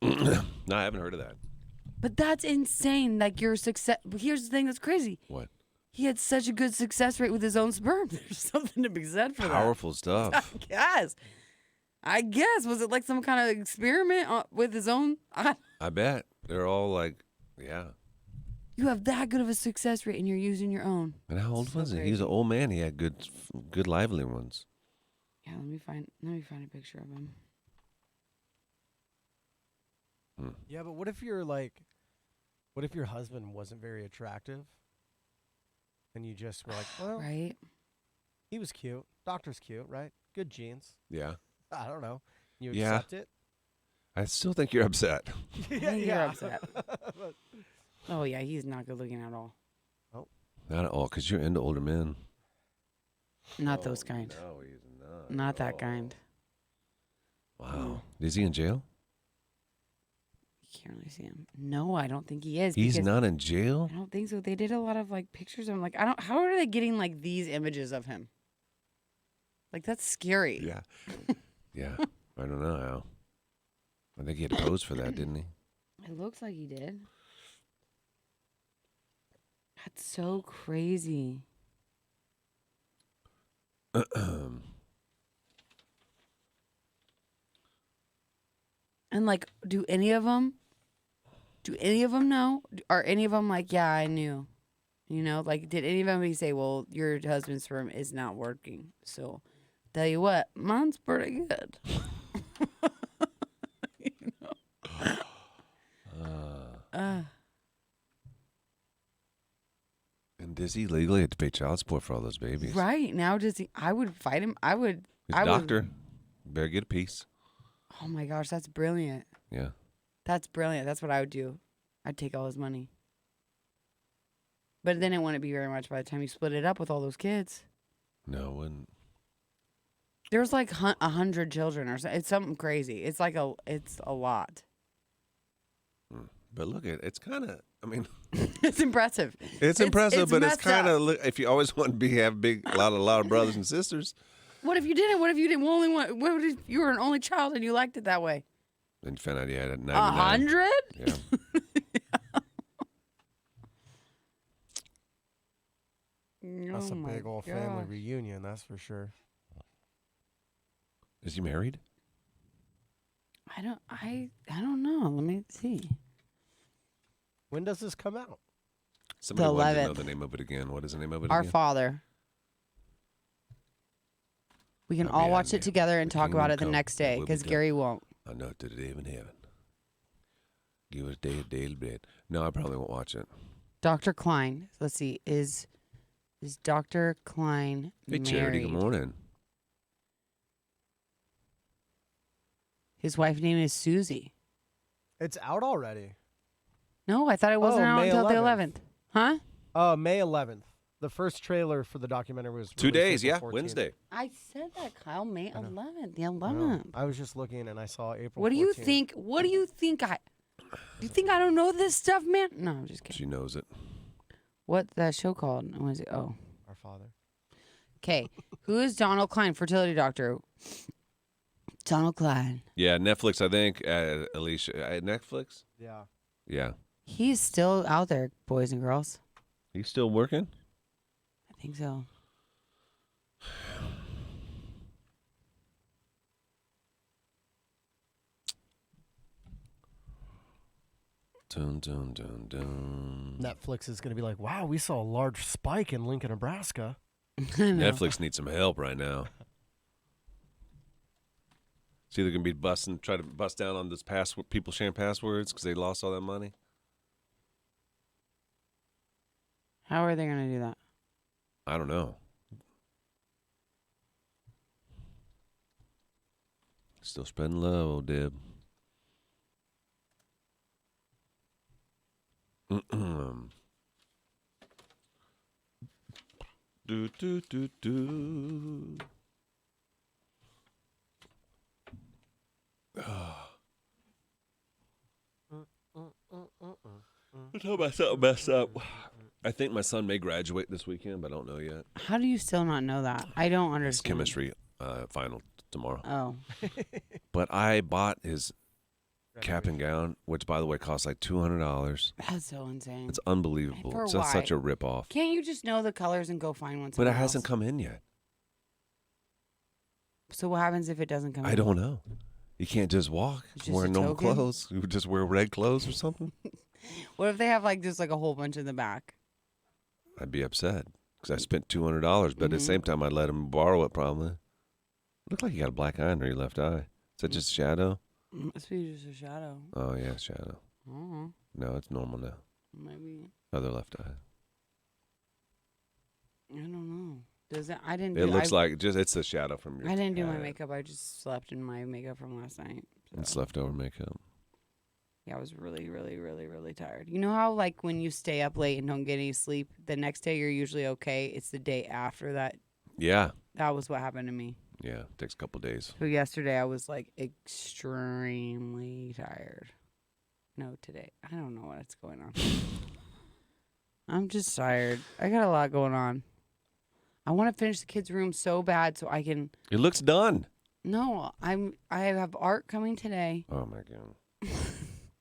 No, I haven't heard of that. But that's insane. Like your success. Here's the thing that's crazy. What? He had such a good success rate with his own sperm. There's something to be said for Powerful that. stuff. I guess. Was it like some kind of experiment with his own? I bet. They're all like, yeah. You have that good of a success rate and you're using your own. And how old So was he? He crazy. was an old man. He had good lively ones. Yeah, let me find a picture of him. Yeah, but what if your husband wasn't very attractive? And you just were like, well, Right? he was cute. Doctor's cute, right? Good genes. Yeah. I don't know. You Yeah. accept it? I still think you're upset. You're upset. Oh, yeah, he's not good looking at all. Not at all, because you're into older men. Not those kind. No, he's not. Not that kind. Wow. Is he in jail? You can't really see him. No, I don't think he is. He's because not in jail? I don't think so. They did a lot of like pictures of him. Like, how are they getting like these images of him? Like, that's scary. Yeah. Yeah. I don't know how. I think he had to pose for that, didn't he? It looks like he did. That's so crazy. And like, do any of them know? Are any of them like, yeah, I knew? You know, like, did anybody say, well, your husband's sperm is not working? So, tell you what, mine's pretty good. You know? And does he legally have to pay child support for all those babies? Right now, does he? I would fight him. I would. He's a doctor. Better get a piece. Oh my gosh, that's brilliant. Yeah. That's brilliant. That's what I would do. I'd take all his money. But then it wouldn't be very much by the time you split it up with all those kids. No, it wouldn't. There's like 100 children or something. It's something crazy. It's like it's a lot. But look, it's kind of, I mean, It's impressive. it's impressive, but it's messed kind up. of, if you always want to have a lot of brothers and sisters, What if you didn't? What if you didn't only want? What if you were an only child and you liked it that way? then you found out you had a 99. 100? Yeah. That's a Oh my big old family gosh. reunion, that's for sure. Is he married? I don't know. Let me see. When does this come out? Somebody wanted to know 11th. the name of it again. What is the name of it Our again? Father. We can I'll all be watch on it there. together and The talk about kingdom it the come, next thy day will be because done. Gary won't. I know to the day in heaven. Give us daily bread. No, I probably won't watch it. Dr. Klein. Let's see. Is Dr. Klein Hey, married? Charity, good morning. His wife's name is Susie. It's out already. No, I thought it wasn't out May until the 11th. 11th. Huh? May 11th. The first trailer for the documentary was 2 released days, April yeah, 14th. Wednesday. I said that, Kyle. May 11th. The I know. 11th. I was just looking and I saw April What do you 14th. think? What do you think I... You think I don't know this stuff, man? No, I'm just kidding. She knows it. What's that show called? Was it? Oh. Our Father. Okay. Who is Donald Klein, fertility doctor? Donald Klein. Yeah, Netflix, I think. Alicia, Netflix? Yeah. Yeah. He's still out there, boys and girls. He's still working? I think so. Dun, dun, dun, dun. Netflix is going to be like, wow, we saw a large spike in Lincoln, Nebraska. I know. Netflix needs some help right now. It's either going to be try to bust down on this people sharing passwords because they lost all that money. How are they going to do that? I don't know. Still spreading love, old Deb. Do, do, do, do. I'm talking about something messed up. I think my son may graduate this weekend, but I don't know yet. How do you still not know that? I don't His understand. chemistry final tomorrow. Oh. But I bought his cap and gown, which by the way costs like $200. That's so insane. It's unbelievable. For It's just such why? a ripoff. Can't you just know the colors and go find one? But it somewhere hasn't else? come in yet. So what happens if it doesn't come in? I don't know. You can't just walk It's just wearing a normal token? clothes. You would just wear red clothes or something. What if they have like just like a whole bunch in the back? I'd be upset because I spent $200, but at the same time, I'd let him borrow it probably. Look like you got a black eye under your left eye. Is that just shadow? Must be just a shadow. Oh, yeah, shadow. Oh, No, it's normal now. maybe. Other left eye. I don't know. Does it? I didn't. It looks like just it's the shadow from your I didn't do my head. makeup. I just slept in my makeup from last night. It's so. leftover makeup. Yeah, I was really, really, really, really tired. You know how like when you stay up late and don't get any sleep, the next day you're usually okay. It's the day after that. Yeah. That was what happened to me. Yeah. It takes a couple days. So yesterday I was like extremely tired. No, today. I don't know what's going on. I'm just tired. I got a lot going on. I want to finish the kids' room so bad so I can. It looks done. No, I have art coming today. Oh, my God.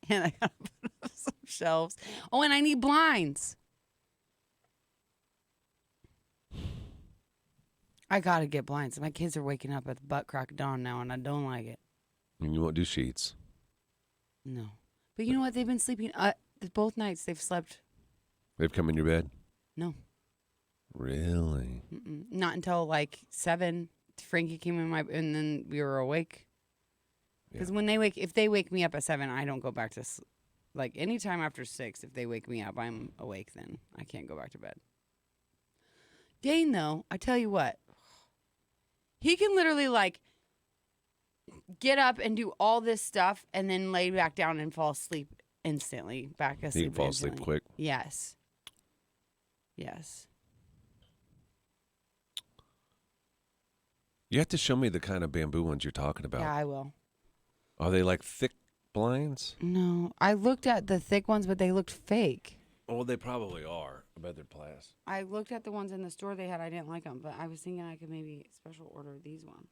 And I gotta put up some shelves. Oh, and I need blinds. I gotta get blinds. My kids are waking up at the butt crack of dawn now, and I don't like it. And you won't do sheets. No, but you know what? They've been sleeping. Both nights they've slept. They've come in your bed? No, Really? not until like 7. Frankie came in and then we were awake. Because when if they wake me up at 7, I don't go back to sleep. Like anytime after 6, if they wake me up, I'm awake. Then I can't go back to bed. Dane, though, I tell you what, he can literally like get up and do all this stuff and then lay back down and fall asleep instantly. Back asleep. He can fall asleep instantly. quick. Yes. Yes. You have to show me the kind of bamboo ones you're talking about. Yeah, I will. Are they like thick blinds? No, I looked at the thick ones, but they looked fake. Oh, they probably are. I bet they're plastic. I looked at the ones in the store they had. I didn't like them, but I was thinking I could maybe special order these ones.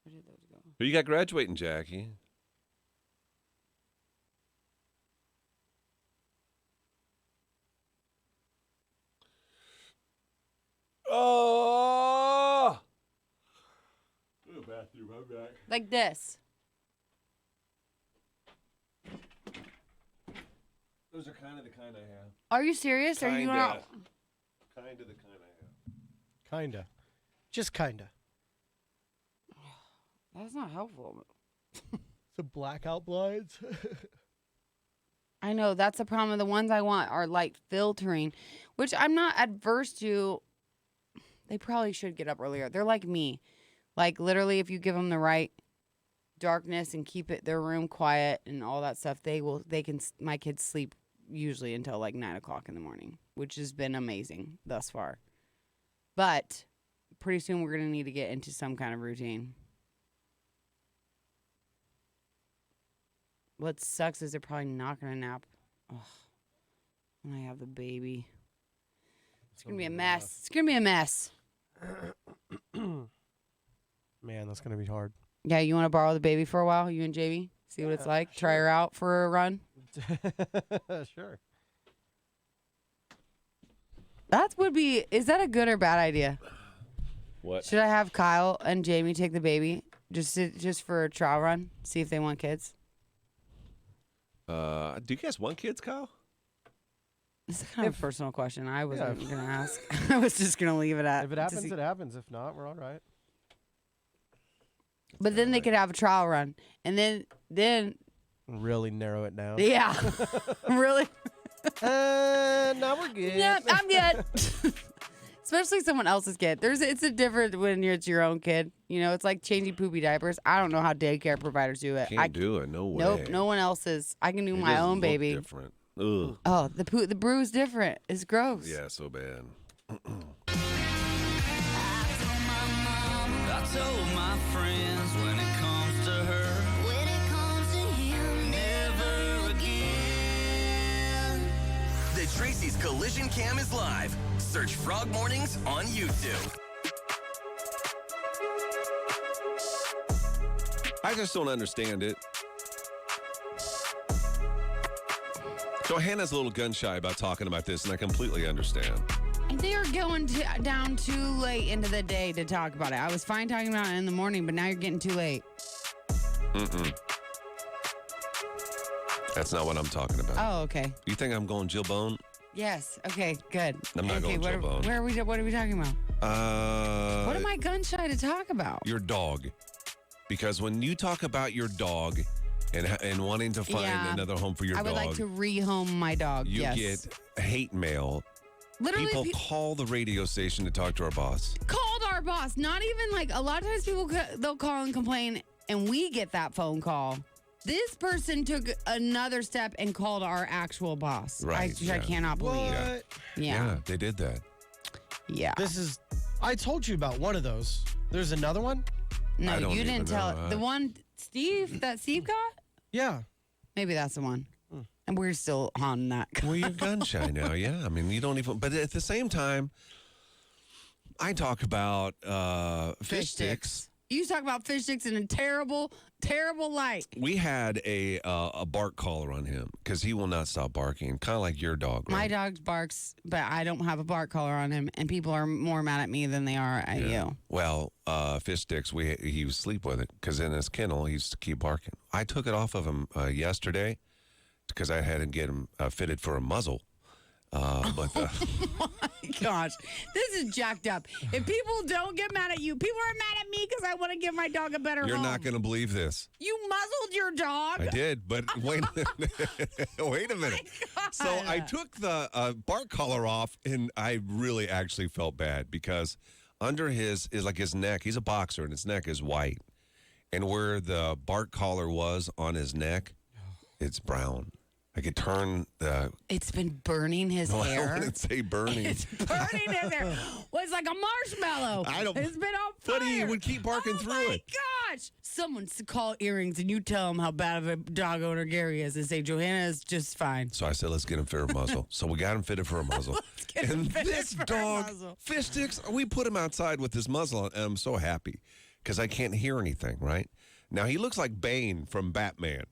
Where did those go? Who you got graduating, Jackie? Oh! Go to the bathroom. I'm back. Like this. Those are kind of the kind I have. Are you serious? Are you not? Kind of the kind I have. Kinda. Just kinda. That's not helpful. The blackout blinds. I know that's the problem. The ones I want are light filtering, which I'm not adverse to. They probably should get up earlier. They're like me. Like literally, if you give them the right darkness and keep their room quiet and all that stuff, my kids sleep usually until like 9 o'clock in the morning, which has been amazing thus far. But pretty soon we're going to need to get into some kind of routine. What sucks is they're probably not going to nap. Ugh. When I have the baby. It's going to be a mess. It's going to be a mess. Man, that's gonna be hard. Yeah, you want to borrow the baby for a while? You and Jamie? See what it's like? Try her out for a run? Sure. Is that a good or bad idea? What? Should I have Kyle and Jamie take the baby just for a trial run? See if they want kids? Do you guys want kids, Kyle? This is kind of a personal question. I wasn't going to ask. I was just going to leave it at. If it happens, it happens. If not, we're all right. But then they could have a trial run. And then Really narrow it down. yeah. Really? Now we're good. Yeah, I'm good. Especially someone else's kid. It's a different when it's your own kid. You know, it's like changing poopy diapers. I don't know how daycare providers do it. Can't do it. No way. Nope, no one else's. I can do It my doesn't own look baby. Different. Ugh. Oh, the brew is different. It's gross. Yeah, so bad. I told my friends when it comes to her, when it comes to him, never again. The Tracy's Collision Cam is live. Search Frog Mornings on YouTube. I just don't understand it. Johanna's a little gun shy about talking about this, and I completely understand. They are going down too late into the day to talk about it. I was fine talking about it in the morning, but now you're getting too late. That's not what I'm talking about. Oh, okay. You think I'm going Jill Bone? Yes. Okay, good. I'm not okay, going Jill Bone. What are we talking about? What am I gun shy to talk about? Your dog. Because when you talk about your dog and wanting to find another home for your dog. I would like to rehome my dog, you yes. get hate mail. Literally, people call the radio station to talk to our boss. Called our boss. Not even like, a lot of times people, they'll call and complain, and we get that phone call. This person took another step and called our actual boss. Right. I cannot believe. What? Yeah. They did that. Yeah. I told you about one of those. There's another one? No, I don't you even didn't tell. know. The one Steve got? Yeah. Maybe that's the one. And we're still on that. Well, you're gun shy now, yeah. I mean, you don't even. But at the same time, I talk about fish sticks. You talk about fish sticks in a terrible, terrible light. We had a bark collar on him because he will not stop barking, kind of like your dog. Right? My dog barks, but I don't have a bark collar on him, and people are more mad at me than they are at you. Well, fish sticks, he was sleep with it because in his kennel he used to keep barking. I took it off of him yesterday because I had to get him fitted for a muzzle. But Oh my gosh, this is jacked up. If people don't get mad at you, people are mad at me because I want to give my dog a better you're home. not going to believe this. You muzzled your dog? I did, but wait a minute. Wait a minute. So I took the bark collar off, and I really actually felt bad because under his neck, he's a boxer, and his neck is white. And where the bark collar was on his neck, it's brown. I could turn the... It's been burning his hair. I wouldn't say burning. It's burning his hair. Well, it's like a marshmallow. It's been on fire. But he would keep barking through it. Oh, my gosh. Someone call earrings, and you tell them how bad of a dog owner Gary is and say, Johanna is just fine. So I said, let's get him fitted for a muzzle. So we got him fitted for a muzzle. Let's get him fitted this for a dog, muzzle. fish sticks, we put him outside with his muzzle on, and I'm so happy because I can't hear anything, right? Now, he looks like Bane from Batman.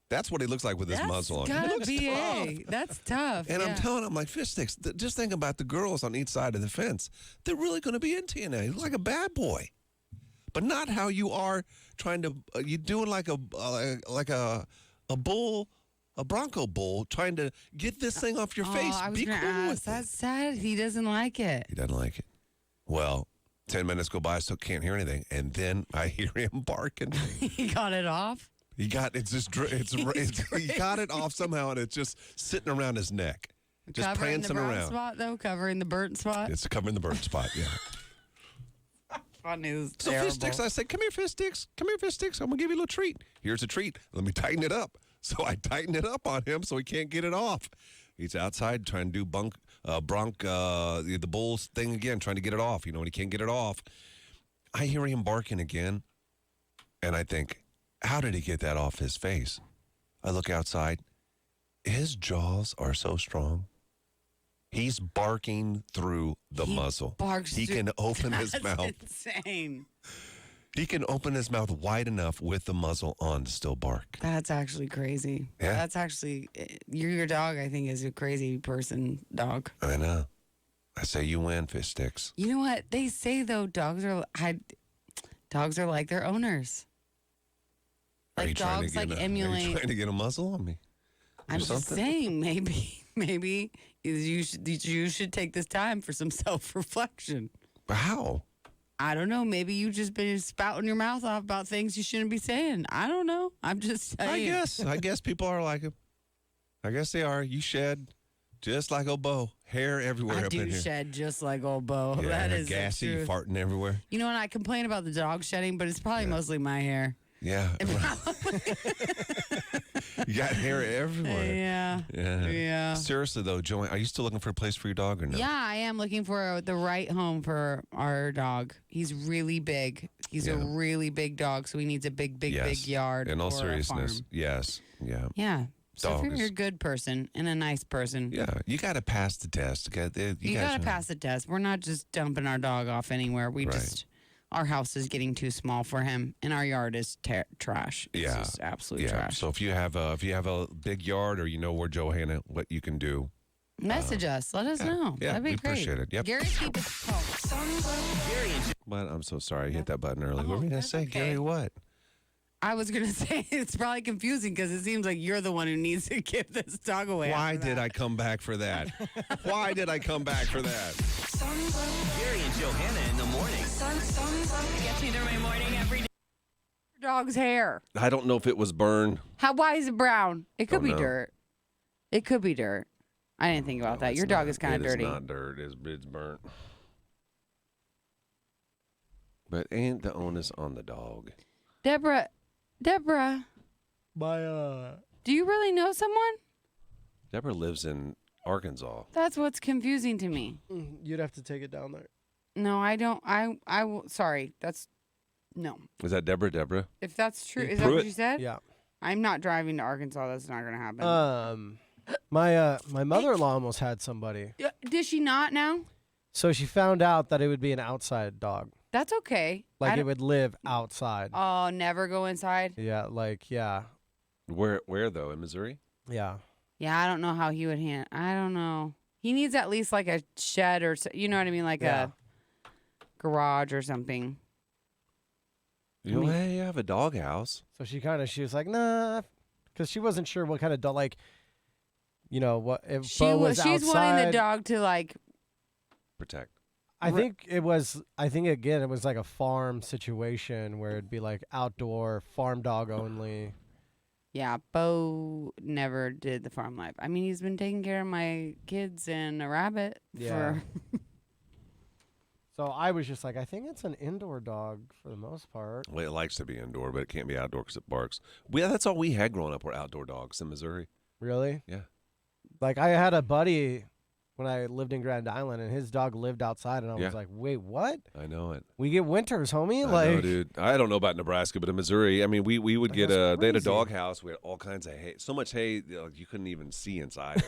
That's what he looks like with his muzzle on. He Gotta looks be tough. That's tough. And I'm yeah. telling him, like, fish sticks, just think about the girls on each side of the fence. They're really going to be into you now. You look like a bad boy. But not how you are trying to, you're doing like a bull, a Bronco bull, trying to get this thing off your face. I was Be gonna cool ask. with That's it. sad. He doesn't like it. He doesn't like it. Well, 10 minutes go by, I still can't hear anything. And then I hear him barking. He got it off. He got he got it off somehow, and it's just sitting around his neck, just Covering prancing the brown around. spot, though? Covering the burnt spot? It's covering the burn spot. Yeah. Fun news. So fish sticks, I said, "Come here, fish sticks. Come here, fish sticks. I'm gonna give you a little treat. Here's a treat. Let me tighten it up." So I tighten it up on him so he can't get it off. He's outside trying to do the bull's thing again, trying to get it off. You know, when he can't get it off, I hear him barking again, and I think, how did he get that off his face? I look outside. His jaws are so strong. He's barking through the muzzle. He can open his mouth. Insane. He can open his mouth wide enough with the muzzle on to still bark. That's actually crazy. Yeah. That's actually, your dog, I think, is a crazy person dog. I know. I say you win, fish sticks. You know what? They say, though, dogs are like their owners. Are you Like trying to dogs get like Are you emulate. trying to get a muzzle on me? I'm just something? saying, maybe you should take this time for some self-reflection. How? I don't know. Maybe you just been spouting your mouth off about things you shouldn't be saying. I don't know. I'm just saying. I guess people are like him. I guess they are. You shed just like old Bo. Hair everywhere I up in do here. shed just like old Bo. Yeah, That is the gassy, truth. farting everywhere. You know what? I complain about the dog shedding, but it's probably mostly my hair. Yeah. You got hair everywhere. Yeah. Yeah. Seriously, though, Joanne, are you still looking for a place for your dog or no? Yeah, I am looking for the right home for our dog. He's really big. He's a really big dog, so he needs a big yard. In all or a seriousness, farm. yes. Yeah. Yeah. So Dog if you're is- a good person and a nice person, Yeah. You got to pass the test. you got to pass the test. We're not just dumping our dog off anywhere. We Right. just our house is getting too small for him, and our yard is trash. It's Yeah. just absolute Yeah. trash. So if you have a big yard, or you know where Johanna, what you can do. Message us. Let us know. Yeah, That'd be we great. appreciate it. Yep. Gary, keep it home. Gary and But I'm so sorry. I hit that button early. What were we gonna that's say, okay. Gary? What? I was going to say it's probably confusing because it seems like you're the one who needs to give this dog away. Why did I come back for that? Why did I come back for that? Gary and Johanna in the morning. Gets me through my morning every day. Dog's hair? I don't know if it was burn. Why is it brown? It could Don't be know. dirt. It could be dirt. I didn't think about that. It's Your dog not- is kind of dirty. It's not dirt. It's burnt. But ain't the onus on the dog? Deborah, My do you really know someone? Deborah lives in Arkansas. That's what's confusing to me. you'd have to take it down there. No, I don't. I will. Sorry. That's no. Is that Deborah? If that's true, is that what Pruitt? you said? Yeah. I'm not driving to Arkansas. That's not going to happen. My mother-in-law almost had somebody. Did she not now? So she found out that it would be an outside dog. That's okay. Like it would live outside. Oh, never go inside? Yeah, yeah. Where though? In Missouri? Yeah. Yeah, I don't know how he would handle. I don't know. He needs at least like a shed or you know what I mean, like Yeah. a garage or something. You know, hey, you have a dog house. So she was like, nah, because she wasn't sure what kind of dog, like, what if Bo was She's wanting the outside. dog to like. Protect. I think again, it was like a farm situation where it'd be like outdoor farm dog only. Yeah, Bo never did the farm life. I mean, he's been taking care of my kids and a rabbit Yeah. for. So I was just like, I think it's an indoor dog for the most part. Well, it likes to be indoor, but it can't be outdoor because it barks. That's all we had growing up were outdoor dogs in Missouri. Really? Yeah. Like I had a buddy when I lived in Grand Island, and his dog lived outside, and I Yeah. was like, wait, what? I know it. We get winters, homie. I like, know, dude. I don't know about Nebraska, but in Missouri, I mean, we would get That's they had a crazy. dog house. We had all kinds of hay, so much hay you couldn't even see inside.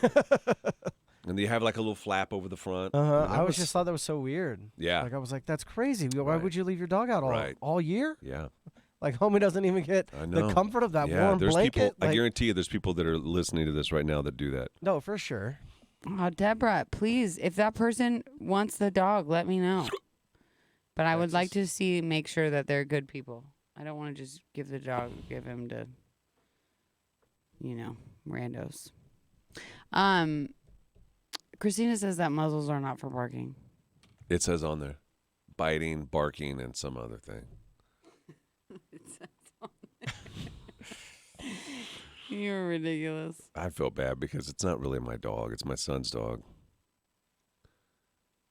And they have like a little flap over the front. And I that was just thought that was so weird. Yeah. Like I was like, that's crazy. Why Right. would you leave your dog out Right. all year? Yeah. Like homie doesn't even get I know. the comfort of that Yeah, warm there's blanket. people. I Like, guarantee you, there's people that are listening to this right now that do that. no, for sure. Oh, Deborah, please, if that person wants the dog, let me know. But I would like to make sure that they're good people. I don't want to just give him to, randos. Christina says that muzzles are not for barking. It says on there, biting, barking, and some other thing. You're ridiculous. I feel bad because it's not really my dog; it's my son's dog.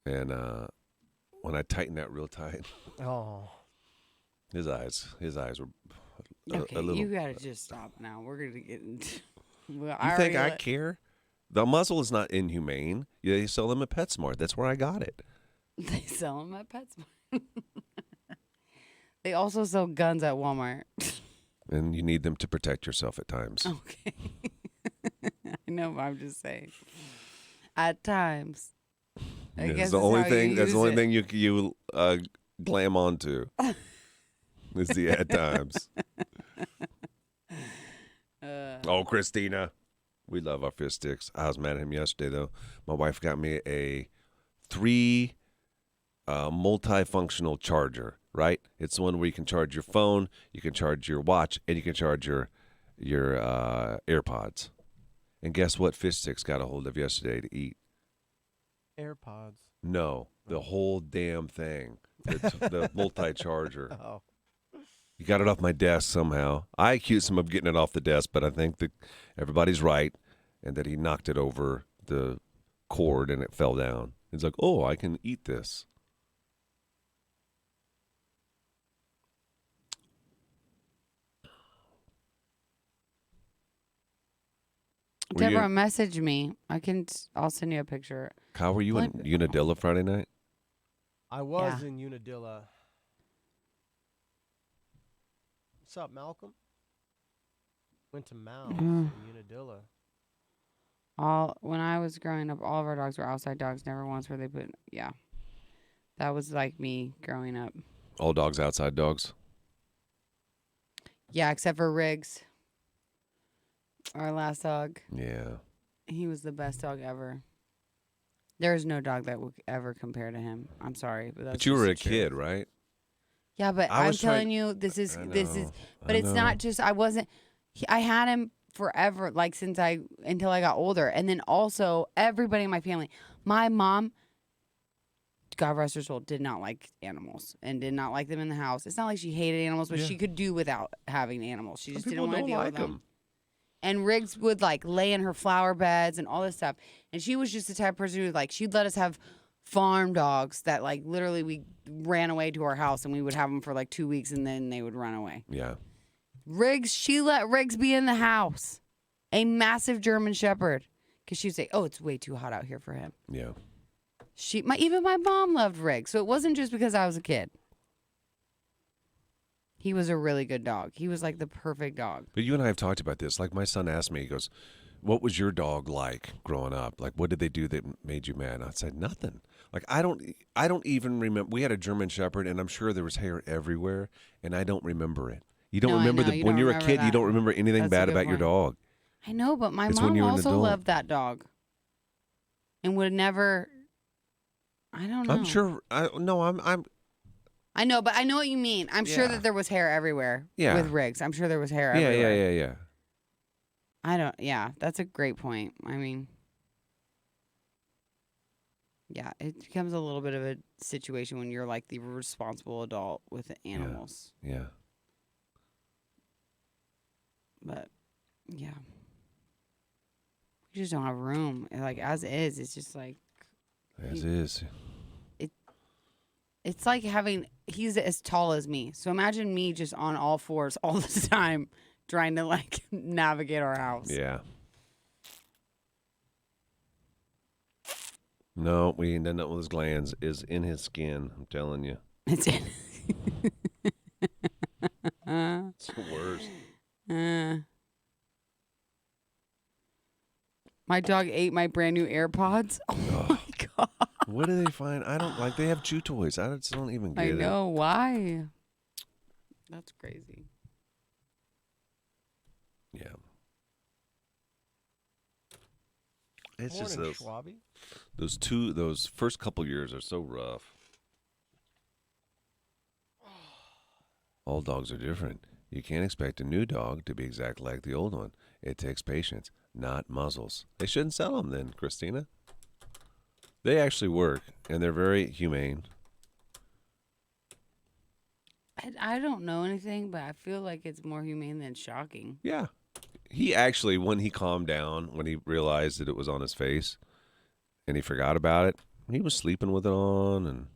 And when I tighten that real tight, Oh. his eyes were Okay, a little. you gotta just stop now. We're gonna get into. Well, You think I already care? The muzzle is not inhumane. Yeah, they sell them at PetSmart. That's where I got it. They sell them at PetSmart. They also sell guns at Walmart. And you need them to protect yourself at times. Okay. I know, but I'm just saying. At times. I That's guess the that's only how thing. you That's the use only it. thing you glam onto. Is the at times. Oh, Christina, we love our fist sticks. I was mad at him yesterday though. My wife got me a 3 multifunctional charger. Right? It's the one where you can charge your phone, you can charge your watch, and you can charge your AirPods. And guess what? Fist sticks got a hold of yesterday to eat. AirPods. No, the whole damn thing. The multi-charger. Oh. You got it off my desk somehow. I accused him of getting it off the desk, but I think that everybody's right and that he knocked it over the cord and it fell down. He's like, oh, I can eat this. Were you- Deborah, message me. I'll send you a picture. Kyle, were you in Unadilla Friday night? I was Yeah. in Unadilla. What's up, Malcolm? Went to Mouse in Unadilla. When I was growing up, all of our dogs were outside dogs. Never once were they put. Yeah, that was like me growing up. All dogs outside dogs. Yeah, except for Riggs, our last dog. Yeah. He was the best dog ever. There's no dog that would ever compare to him. I'm sorry, but that's But you were a just the kid, truth. right? Yeah, but I I'm was trying- telling you, this is, I but it's know. not just, I wasn't, I had him forever, like until I got older. And then also everybody in my family, my mom, God rest her soul, did not like animals and did not like them in the house. It's not like she hated animals, but Yeah. she could do without having animals. She Some just people didn't want to don't deal like with them. them. And Riggs would like lay in her flower beds and all this stuff. And she was just the type of person who like, she'd let us have farm dogs that like literally we ran away to our house and we would have them for like 2 weeks and then they would run away. Yeah. Riggs, she let Riggs be in the house. A massive German Shepherd. Because she'd say, oh, it's way too hot out here for him. Yeah. Even my mom loved Riggs. So it wasn't just because I was a kid. He was a really good dog. He was like the perfect dog. But you and I have talked about this. Like my son asked me, he goes, what was your dog like growing up? Like, what did they do that made you mad? And I said, nothing. Like, I don't even remember. We had a German Shepherd, and I'm sure there was hair everywhere, and I don't remember it. You don't No, I remember know. You when don't you're a remember kid, you that. don't remember anything That's a bad good about your point. dog. I know, but my It's when mom you're an also adult. loved that dog. And would never, I don't know. I'm sure. I know, but I know what you mean. I'm sure Yeah. that there was hair everywhere Yeah. with Riggs. I'm sure there was hair Yeah, everywhere. yeah. Yeah, that's a great point. I mean, yeah, it becomes a little bit of a situation when you're like the responsible adult with the animals. Yeah. But, yeah. We just don't have room. Like, as is, it's just like, As is. it's like he's as tall as me. So imagine me just on all fours all the time trying to, like, navigate our house. Yeah. No, we ain't done nothing with his glands. Is in his skin. I'm telling you. It's in. It's the worst. My dog ate my brand new AirPods. Oh my God. What do they find? I don't like. They have chew toys. I just don't even get I it. know. Why? That's crazy. Yeah. It's Morning, just Schwabby. those first couple years are so rough. All dogs are different. You can't expect a new dog to be exactly like the old one. It takes patience, not muzzles. They shouldn't sell them then, Christina. They actually work, and they're very humane. I don't know anything, but I feel like it's more humane than shocking. Yeah. He actually, when he calmed down, when he realized that it was on his face, and he forgot about it, he was sleeping with it on and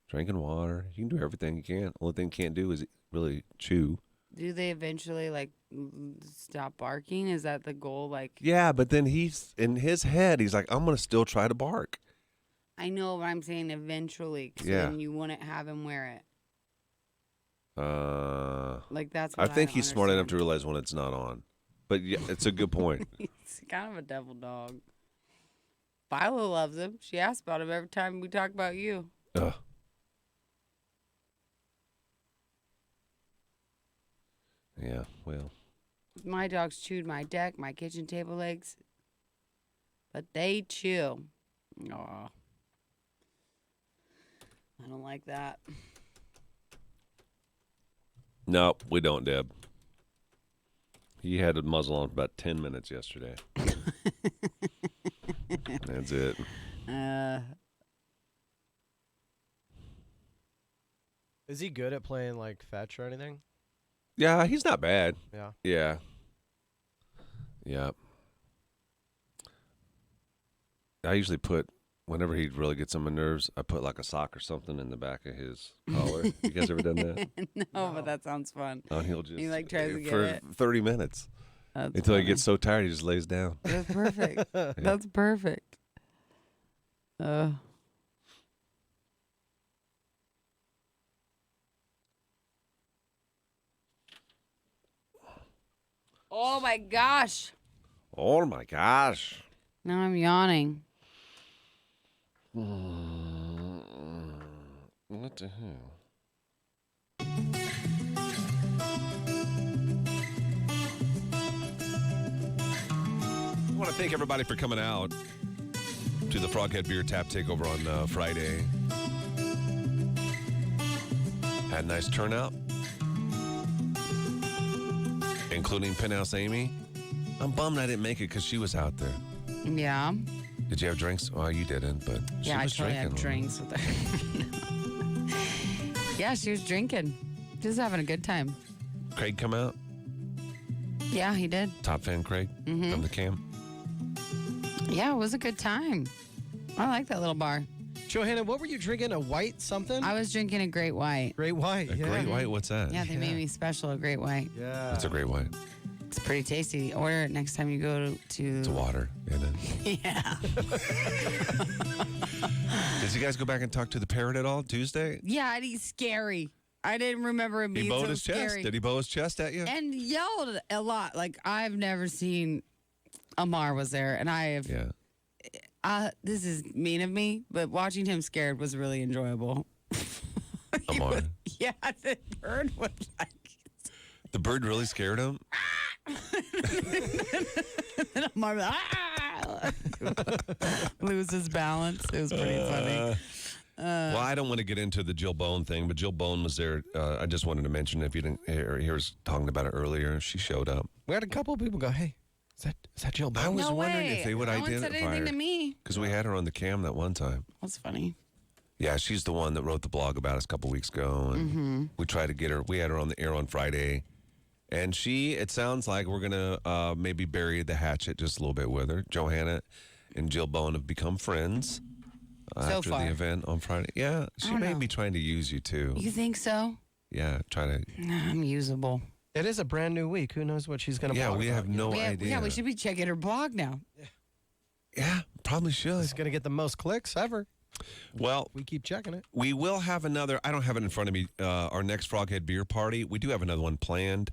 drinking water. He can do everything he can. Only thing he can't do is really chew. Do they eventually like stop barking? Is that the goal? Like, Yeah, but then he's in his head. He's like, I'm gonna still try to bark. I know, but I'm saying eventually. So Yeah. then you wouldn't have him wear it. I Like that's. What think don't he's smart enough to understand. realize when it's not on. But yeah, it's a good point. He's kind of a devil dog. Philo loves him. She asks about him every time we talk about you. Ugh. Yeah, well, My dogs chewed my deck, my kitchen table legs, but they chew. Aw. I don't like that. no, we don't, Deb. He had a muzzle on for about 10 minutes yesterday. That's it. Is he good at playing like fetch or anything? Yeah, he's not bad. Yeah. Yeah. Yeah. I usually put, whenever he really gets on my nerves, I put like a sock or something in the back of his collar. You guys ever done that? No, but that sounds fun. And he'll just, He, like, tries to get for it. 30 minutes. That's Until he funny. gets so tired, he just lays down. That's perfect. That's perfect. Oh my gosh. Oh my gosh. Now I'm yawning. What the hell? to thank everybody for coming out to the Froghead Beer Tap Takeover on Friday. Had a nice turnout, including Penthouse Amy. I'm bummed I didn't make it because she was out there. Yeah. Did you have drinks? Well, you didn't, but she Yeah, I was totally drinking. had drinks with her. Yeah, she was drinking. Just having a good time. Craig come out? Yeah, he did. Top fan Craig from the cam? Yeah, it was a good time. I like that little bar. Johanna, what were you drinking? A white something? I was drinking a Great White. Great white. A yeah. Great White? What's that? Yeah, they made me special a Great White. Yeah. It's a Great White. It's pretty tasty. Order it next time you go to. It's water in it. Yeah. Did you guys go back and talk to the parrot at all Tuesday? Yeah, and he's scary. I didn't remember him He being bowed so his chest. scary. Did he bow his chest at you? And yelled a lot. Like I've never seen. Amar was there, and I have. Yeah. This is mean of me, but watching him scared was really enjoyable. He Amar. was- yeah, the bird was like. The bird really scared him? And Amar was like, "Ah!" lose his balance. It was pretty funny. Well, I don't want to get into the Jill Bone thing, but Jill Bone was there. I just wanted to mention, if you didn't hear us talking about it earlier, she showed up. We had a couple of people go, hey, is that Jill I Bone? was No wondering way. if they would No one said identify anything her. to me. Because we had her on the cam that one time. That's funny. Yeah, she's the one that wrote the blog about us a couple weeks ago. And we tried to get her. We had her on the air on Friday. And it sounds like we're going to maybe bury the hatchet just a little bit with her. Johanna and Jill Bone have become friends after far. the event on Friday. Yeah, she don't may know. be trying to use you too. You think so? Yeah, try to. Nah, I'm usable. It is a brand new week. Who knows what she's going to Yeah, blog we about, have you know? no idea. Yeah, we should be checking her blog now. Yeah, probably should. It's going to get the most clicks ever. Well, We keep checking it. we will have another. I don't have it in front of me. Our next Froghead Beer Party. We do have another one planned.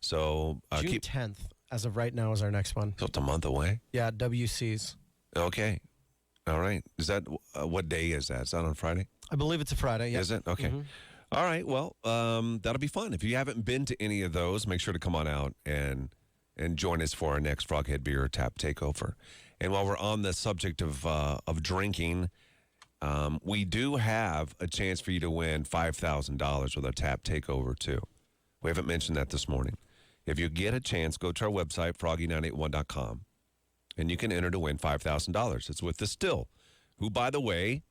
So June keep. 10th, as of right now, is our next one. So it's a month away. Yeah, WC's. Okay. All right. Is that what day is that? Is that on Friday? I believe it's a Friday. Yeah. Is it? Okay. All right. Well, that'll be fun. If you haven't been to any of those, make sure to come on out and join us for our next Froghead Beer Tap Takeover. And while we're on the subject of drinking, we do have a chance for you to win $5,000 with our Tap Takeover too. We haven't mentioned that this morning. If you get a chance, go to our website, froggy981.com, and you can enter to win $5,000. It's with the Still, who, by the way,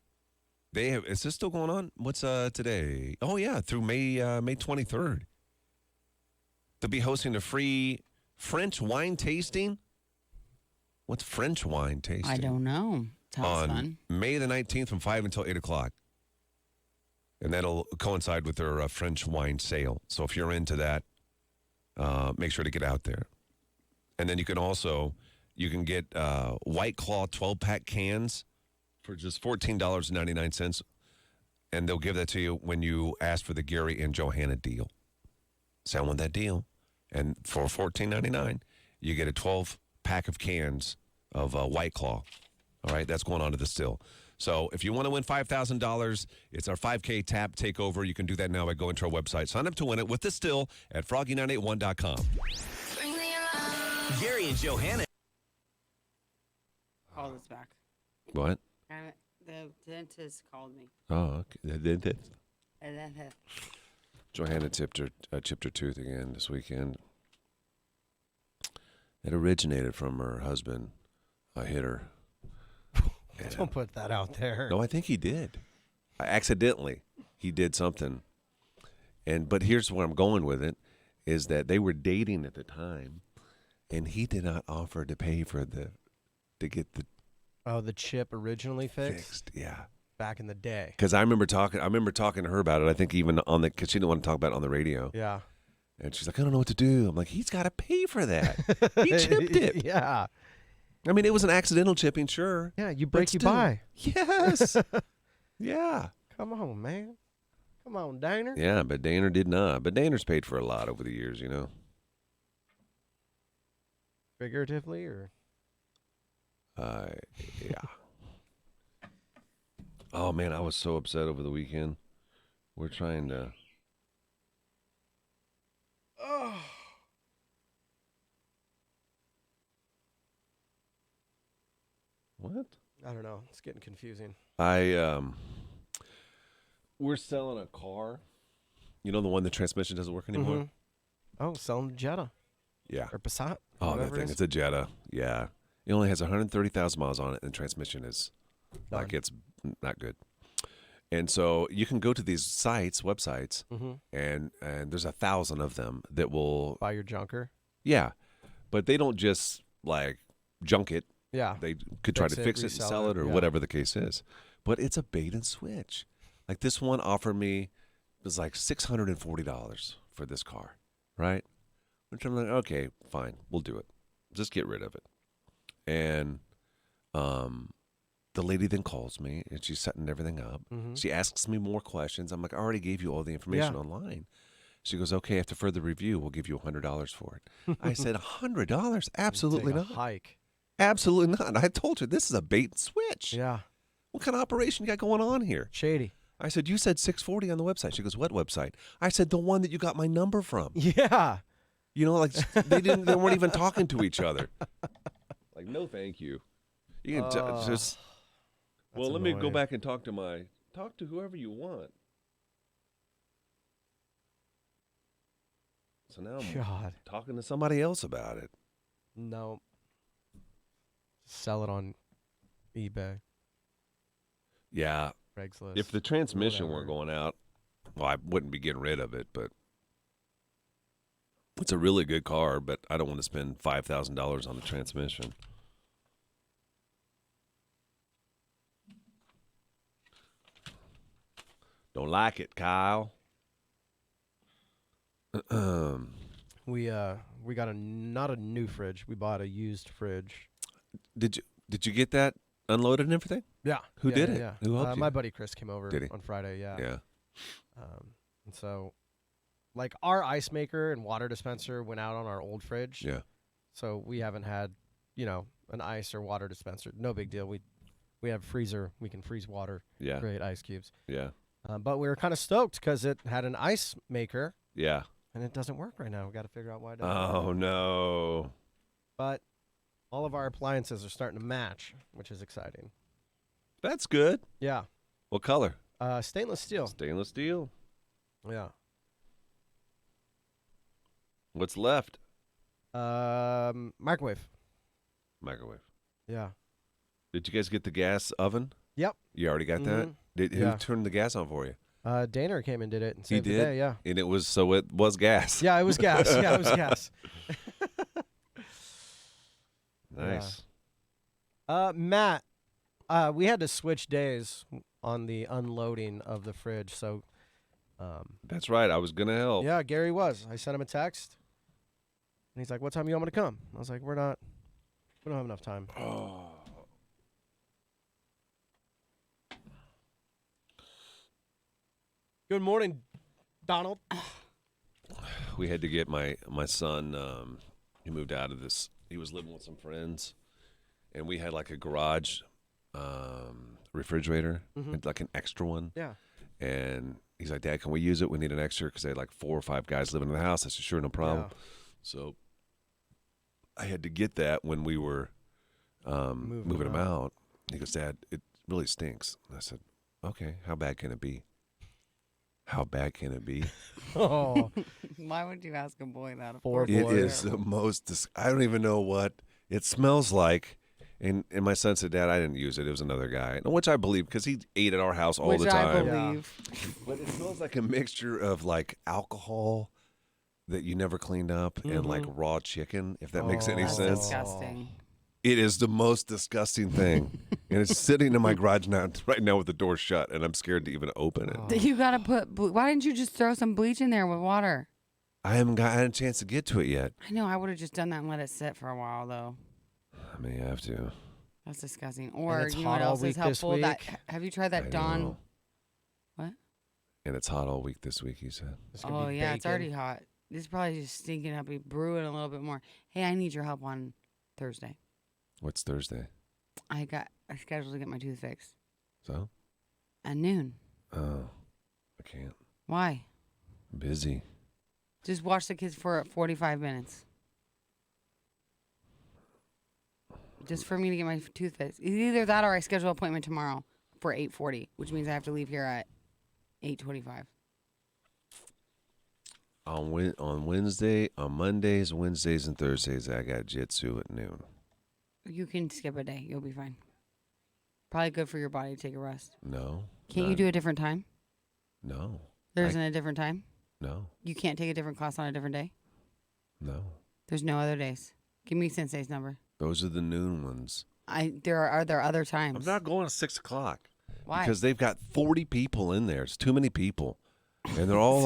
they have. Is this still going on? What's today? Oh yeah, through May 23rd. They'll be hosting a free French wine tasting. What's French wine tasting? I don't know. Sounds On fun. May the 19th from 5 until 8 o'clock. And that'll coincide with their French wine sale. So if you're into that, make sure to get out there. And then you can get White Claw 12-pack cans for just $14.99. And they'll give that to you when you ask for the Gary and Johanna deal. So I want that deal. And for $14.99, you get a 12-pack of cans of White Claw. All right, that's going on to the Still. So if you want to win $5,000, it's our 5K Tap Takeover. You can do that now by going to our website. Sign up to win it with the Still at froggy981.com. Gary and Johanna. Call this back. What? The dentist called me. Oh, okay. Johanna chipped her tooth again this weekend. It originated from her husband. I hit her. Don't put that out there. No, I think he did. Accidentally, he did something. But here's where I'm going with it, is that they were dating at the time, and he did not offer to pay for to get the Oh, the chip originally fixed? Yeah. Back in the day. Because I remember talking to her about it. I think even because she didn't want to talk about it on the radio. Yeah. And she's like, I don't know what to do. I'm like, he's got to pay for that. He chipped it. Yeah. I mean, it was an accidental chipping, sure. Yeah, you break, But you still. buy. Yes. Yeah. Come on, man. Come on, Daner. Yeah, but Daner did not. But Daner's paid for a lot over the years, you know. Figuratively or? Yeah. Oh, man, I was so upset over the weekend. We're trying to... What? I don't know. It's getting confusing. We're selling a car. You know the one the transmission doesn't work anymore? Mhm. Oh, selling Jetta Yeah. or Passat. Oh, that whatever it thing. is. It's a Jetta. Yeah. It only has 130,000 miles on it, and the transmission is like Done. it's not good. And so you can go to these websites, and there's 1,000 of them that will, Buy your junker. yeah, but they don't just like junk it. Yeah. They could try to fix it and resell sell it or yeah. whatever the case is. But it's a bait and switch. Like this one offered me, it was like $640 for this car, right? Which I'm like, okay, fine, we'll do it. Just get rid of it. And the lady then calls me, and she's setting everything up. She asks me more questions. I'm like, I already gave you all the information online. She goes, okay, after further review, we'll give you $100 for it. I said, $100? Absolutely Take a not. hike. Absolutely not. I told her this is a bait and switch. Yeah. What kind of operation you got going on here? Shady. I said, you said 640 on the website. She goes, what website? I said, the one that you got my number from. Yeah. You know, like they weren't even talking to each other. Like, no, thank you. You can just. Well, let me go annoying. back and talk to whoever you want. So now I'm God. talking to somebody else about it. No. Sell it on eBay, Yeah, Craigslist. if the transmission weren't whatever. going out, well, I wouldn't be getting rid of it. But it's a really good car, but I don't want to spend $5,000 on the transmission. Don't like it, Kyle. We got not a new fridge. We bought a used fridge. Did you get that unloaded and everything? Yeah. Who Yeah, did yeah, it? Yeah. Who helped you? My buddy Chris came over Did he? on Friday. Yeah. Yeah. And so, like, our ice maker and water dispenser went out on our old fridge. Yeah. So we haven't had, an ice or water dispenser. No big deal. We have freezer. We can freeze water. Yeah. Create ice cubes. Yeah. But we were kind of stoked because it had an ice maker Yeah. and it doesn't work right now. We got to figure out why it doesn't. Oh work. no. But all of our appliances are starting to match, which is exciting. That's good. Yeah. What color? Stainless steel. Stainless steel. Yeah. What's left? Microwave. Microwave. Yeah. Did you guys get the gas oven? Yep. You already got that? Who Yeah. turned the gas on for you? Daner came and did it and He saved did? the day. Yeah. And it was gas. Yeah, it was gas. Yeah, it was gas. Nice. Matt, we had to switch days on the unloading of the fridge. So, That's right. I was gonna help. yeah, Gary was. I sent him a text, and he's like, "What time you want me to come?" I was like, we don't have enough time." Good morning, Donald. We had to get my son. He moved out of this. He was living with some friends, and we had like a garage refrigerator, like an extra one. Yeah. And he's like, "Dad, can we use it? We need an extra," because they had like 4 or 5 guys living in the house. I said, "Sure, no problem." Yeah. So I had to get that when we were moving him out. He goes, "Dad, it really stinks." And I said, "Okay, how bad can it be? How bad can it be?" Oh, Why would you ask a boy that? Of Poor course. It boy. is the most. I don't even know what it smells like. And my son said, "Dad, I didn't use it. It was another guy," which I believe because he ate at our house all Which the I time. believe. But it smells like a mixture of like alcohol that you never cleaned up and like raw chicken. If that makes any That's sense. disgusting. It is the most disgusting thing, and it's sitting in my garage now, right now with the door shut, and I'm scared to even open it. You gotta put. Why didn't you just throw some bleach in there with water? I haven't had a chance to get to it yet. I know. I would have just done that and let it sit for a while, though. I may have to. That's disgusting. Or it's you know hot what all else is week this helpful? That week. have you tried I that Dawn? know. What? And it's hot all week this week, he said. It's gonna Oh be yeah, it's bacon. already hot. This is probably just stinking up. Be brewing a little bit more. Hey, I need your help on Thursday. What's Thursday? I scheduled to get my tooth fixed So? at noon. Oh, I can't. Why? I'm busy. Just watch the kids for 45 minutes. just for me to get my tooth fixed. It's either that or I schedule an appointment tomorrow for 8:40, which means I have to leave here at 8:25. On Wednesday, on Mondays, Wednesdays, and Thursdays, I got jitsu at noon. You can skip a day. You'll be fine. Probably good for your body to take a rest. No. Can't you do a different time? No. There isn't a different time? No. You can't take a different class on a different day? No. There's no other days. Give me Sensei's number. Those are the noon ones. Are there other times? I'm not going at 6 o'clock. Why? Because they've got 40 people in there. It's too many people. And they're all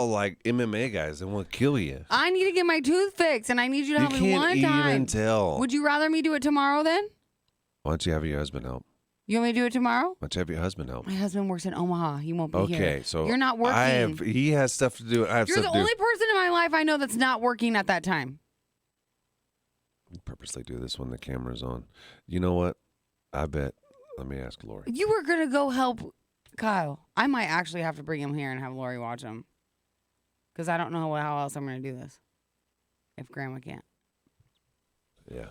like MMA guys. They want to kill you. I need to get my tooth fixed, and I need you to help me one time. You can't even tell. Would you rather me do it tomorrow then? Why don't you have your husband help? You want me to do it tomorrow? Why don't you have your husband help? My husband works in Omaha. He won't be here. Okay, so you're not working. He has stuff to do. I have You're stuff the to do. only person in my life I know that's not working at that time. You purposely do this when the camera's on. You know what? I bet. Let me ask Lori. You were gonna go help Kyle. I might actually have to bring him here and have Lori watch him, because I don't know how else I'm gonna do this if Grandma can't. Yeah.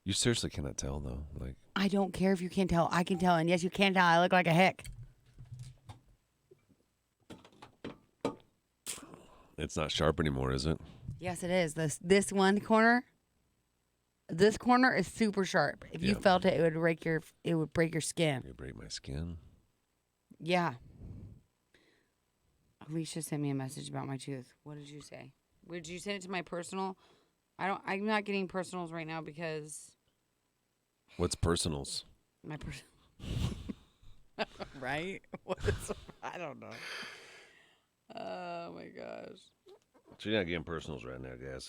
You seriously cannot tell though. Like, I don't care if you can't tell. I can tell, and yes, you can tell. I look like a hick. it's not sharp anymore, is it? Yes, it is. This one corner. This corner is super sharp. If you felt it, it would break your skin. You break my skin. Yeah. Alicia sent me a message about my tooth. What did you say? Did you send it to my personal? I'm not getting personals right now because What's personals? my personal. Right? I don't know. Oh my gosh. So you're not getting personals right now, guys.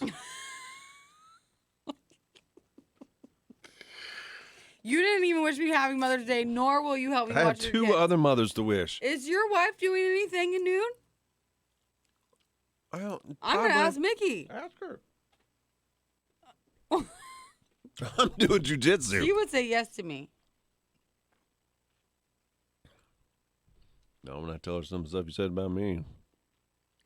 You didn't even wish me happy Mother's Day, nor will you help me I have watch your two kids. other mothers to wish. Is your wife doing anything in noon? I'm going to ask Mickey. Ask her. I'm doing jujitsu. She would say yes to me. No, I'm not telling her some stuff you said about me.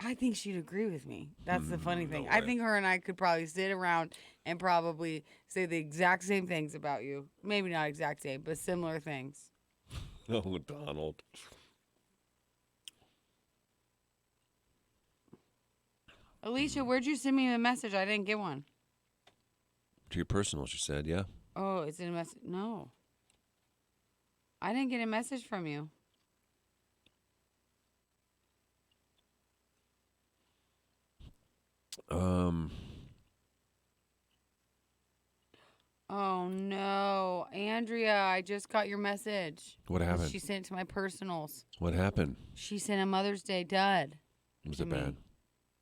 I think she'd agree with me. That's the funny thing. no I way. think her and I could probably sit around and probably say the exact same things about you. Maybe not exact same, but similar things. Oh, Donald. Alicia, where'd you send me a message? I didn't get one. To your personal, she said, yeah. Oh, it's in a message. No. I didn't get a message from you. Oh, no. Andrea, I just got your message. What happened? She sent it to my personals. What happened? She sent a Mother's Day dud. Was to it me. bad?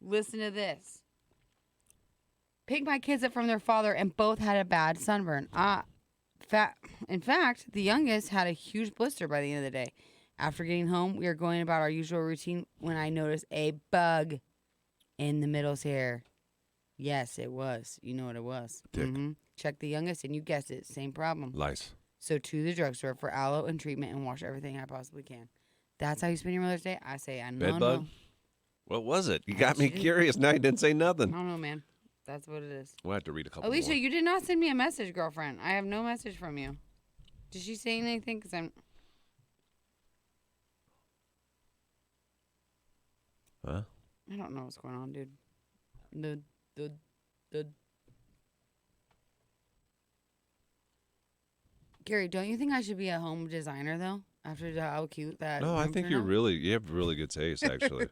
Listen to this. Picked my kids up from their father and both had a bad sunburn. In fact, the youngest had a huge blister by the end of the day. After getting home, we were going about our usual routine when I noticed a bug in the middle's hair. Yes, it was. You know what it was. Dick. Mm-hmm. Check the youngest, and you guessed it. Same problem. Lice. So to the drugstore for aloe and treatment and wash everything I possibly can. That's how you spend your Mother's Day? I say, I know. Bed bug? No. What was it? You got me curious. Now you didn't say I nothing. don't know, man. That's what it is. We'll have to read a couple Alicia, more. you did not send me a message, girlfriend. I have no message from you. Did she say anything? Because I'm... Huh? I don't know what's going on, dude. Gary, don't you think I should be a home designer, though? After how cute that No, I room think turned you out? have really good taste, actually.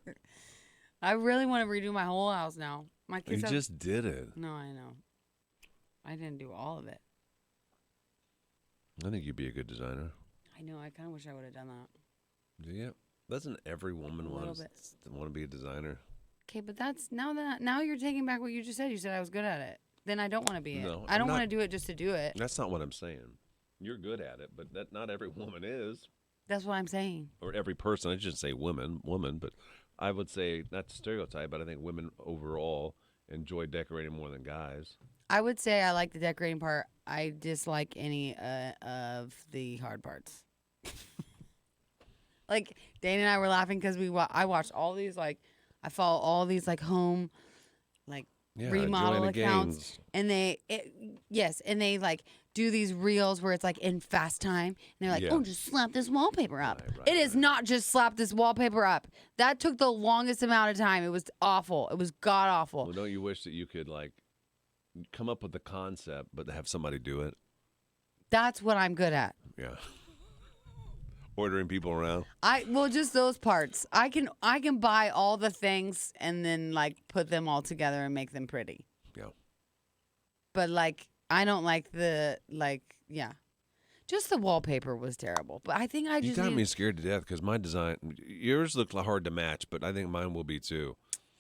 I really want to redo my whole house now. My You kids have... just did it. No, I know. I didn't do all of it. I think you'd be a good designer. I know. I kind of wish I would have done that. Do you? Doesn't every woman A want little bit. to be a designer? Okay, but that's now you're taking back what you just said. You said I was good at it. Then I don't want to be No, it. I don't I'm want to not- do it just to do it. That's not what I'm saying. You're good at it, but that not every woman is, That's what I'm saying. or every person. I shouldn't say woman, but I would say not to stereotype, but I think women overall enjoy decorating more than guys. I would say I like the decorating part. I dislike any of the hard parts. Like Dana and I were laughing because I watched all these I follow all these home remodel Joanna accounts, Gaines. and and they like do these reels where it's like in fast time, and they're like, Yeah. "Oh, just slap this wallpaper up." Right, It is not just slap this wallpaper up. That took the longest amount of time. It was awful. It was god awful. Well, don't you wish that you could like come up with the concept, but have somebody do it? That's what I'm good at. Yeah. Ordering people around. Just those parts. I can buy all the things and then like put them all together and make them pretty. Yeah. But like I don't like just the wallpaper was terrible. But I think You got me scared to death because my design, yours look hard to match, but I think mine will be too.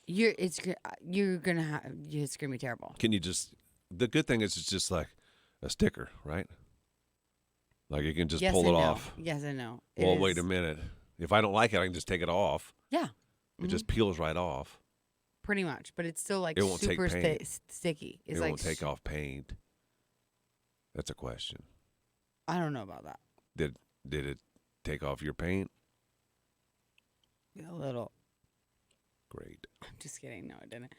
It's gonna be terrible. Can you just? The good thing is it's just like a sticker, right? Like you can just Yes pull and it no. off. Yes and no. Well, wait a minute. If I don't like it, I can just take it off. Yeah. It just peels right off. Pretty much, but it's still like It won't take super paint. sticky. It's It like won't take off paint. That's a question. I don't know about that. Did it take off your paint? A little. Great. I'm just kidding. No, it didn't.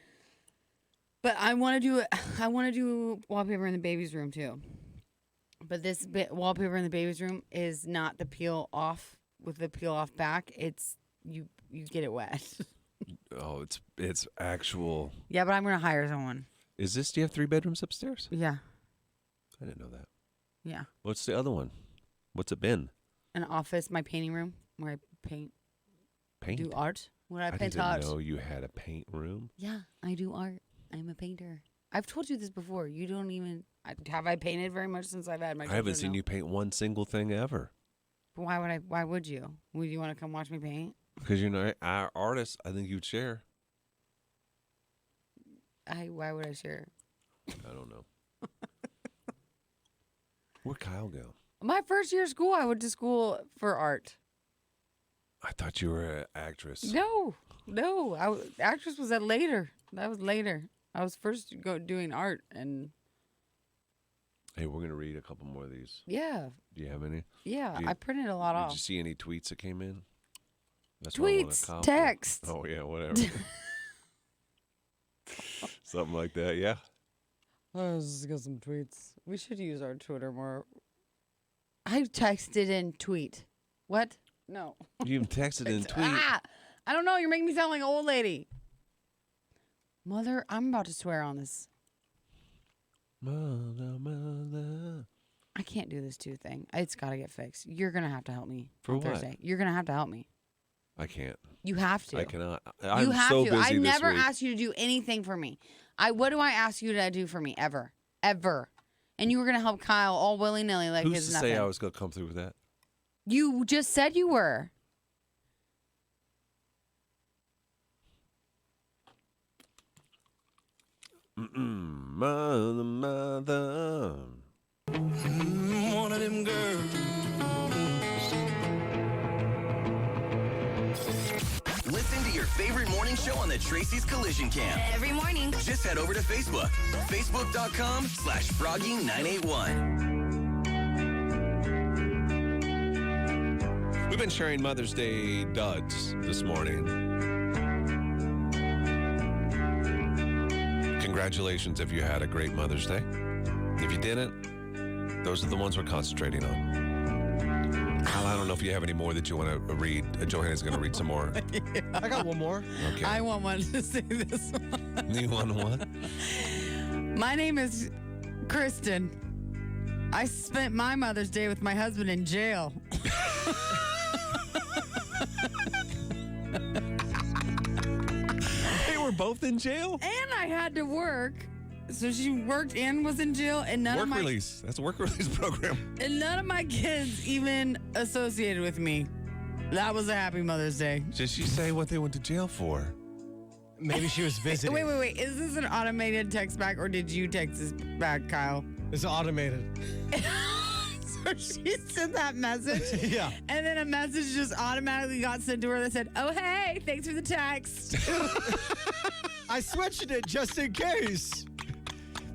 But I want to do wallpaper in the baby's room too. But this wallpaper in the baby's room is not the peel off with the peel off back. It's you get it wet. Oh, it's actual. Yeah, but I'm gonna hire someone. Do you have 3 bedrooms upstairs? Yeah, I didn't know that. yeah. What's the other one? What's it been? An office, my painting room where I paint, Paint? do art. Where I I paint didn't art. know you had a paint room. Yeah, I do art. I'm a painter. I've told you this before. You don't even have I painted very much since I've had my. I haven't children? seen No. you paint one single thing ever. But why would I? Why would you? Would you want to come watch me paint? Because you're not our artist. I think you'd share. Why would I share? I don't know. Where'd Kyle go? My first year of school, I went to school for art. I thought you were an actress. No. Actress was that later. That was later. I was first doing art, and Hey, we're gonna read a couple more of these. yeah, Do you have any? I printed a lot Did off. you see any tweets that came in? That's what I wanna Tweets, call text. for. Oh yeah, whatever. Something like that. Yeah. I just got some tweets. We should use our Twitter more. I texted and tweet. What? No. You texted and tweet. I don't know. You're making me sound like an old lady. Mother, I'm about to swear on this. Mother. I can't do this too thing. It's got to get fixed. You're going to have to help me For on what? Thursday. You're going to have to help me. I can't. You have to. I cannot. You I'm have so to. busy I this never week. asked you to do anything for me. What do I ask you to do for me ever? Ever. And you were going to help Kyle all willy-nilly like Who's it's to nothing. say I was gonna come through with that? You just said you were. Mother. One of them girls. Listen to your favorite morning show on the Tracy's Collision Cam. Every morning. Just head over to Facebook. Facebook.com/Froggy981. We've been sharing Mother's Day duds this morning. Congratulations if you had a great Mother's Day. If you didn't, those are the ones we're concentrating on. Kyle, I don't know if you have any more that you want to read. Johanna's going to read some more. I got one more. Okay. I want one to say this one. You want one? My name is Kristen. I spent my Mother's Day with my husband in jail. They were both in jail? And I had to work. So she worked and was in jail, and none Work of my release. That's a work release program. and none of my kids even associated with me. That was a happy Mother's Day. Did she say what they went to jail for? Maybe she was visiting. Wait. Is this an automated text back, or did you text this back, Kyle? It's automated. So she sent that message. Yeah. And then a message just automatically got sent to her that said, "Oh, hey, thanks for the text." I switched it just in case.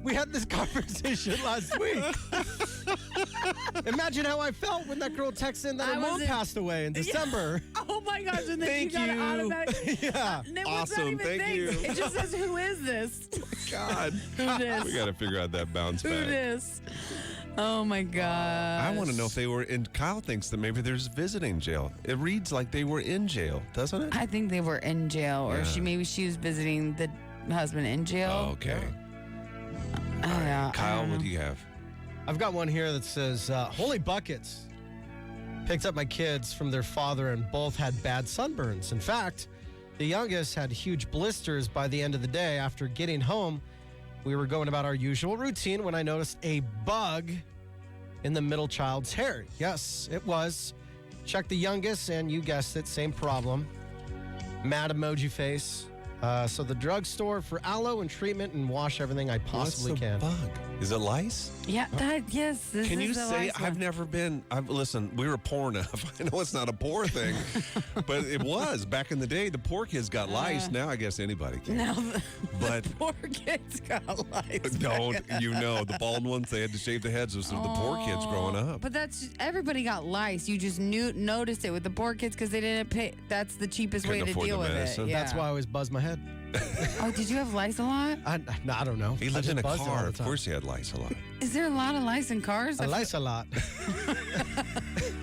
We had this conversation last week. Imagine how I felt when that girl texted in that her mom passed away in December. Oh my gosh, and then Thank she got you. an automatic. Yeah. And it was not Awesome, even thank thanks. you. It just says, "Who is this?" God. Who dis? We got to figure out that bounce Who back. dis? Oh my God. I want to know if they were in. Kyle thinks that maybe there's visiting jail. It reads like they were in jail, doesn't it? I think they were in jail, or Yeah. maybe she was visiting the husband in jail. Oh, okay. Oh, yeah, I Kyle, don't what know. do you have? I've got one here that says, Holy Buckets. Picked up my kids from their father and both had bad sunburns. In fact, the youngest had huge blisters by the end of the day. After getting home, we were going about our usual routine when I noticed a bug in the middle child's hair. Yes, it was. Check the youngest, and you guessed it, same problem. Mad emoji face. So the drugstore for aloe and treatment and wash everything I possibly What's the can. bug? Is it lice? Yeah, yes. This Can is you the say last I've one. never been? Listen, we were poor enough. I know it's not a poor thing, but it was back in the day. The poor kids got lice. Now I guess anybody can. Now But poor kids got lice. don't you know the bald ones? They had to shave the heads of the poor kids growing up. But that's everybody got lice. You just noticed it with the poor kids because they didn't pay. That's the cheapest way Couldn't to afford deal the with medicine. it. Yeah. That's why I always buzz my head. Oh, did you have lice a lot? I don't know. He I lived just in a buzz it all car. the Of time. course, he had lice a lot. Is there a lot of lice in cars? I lice a lot.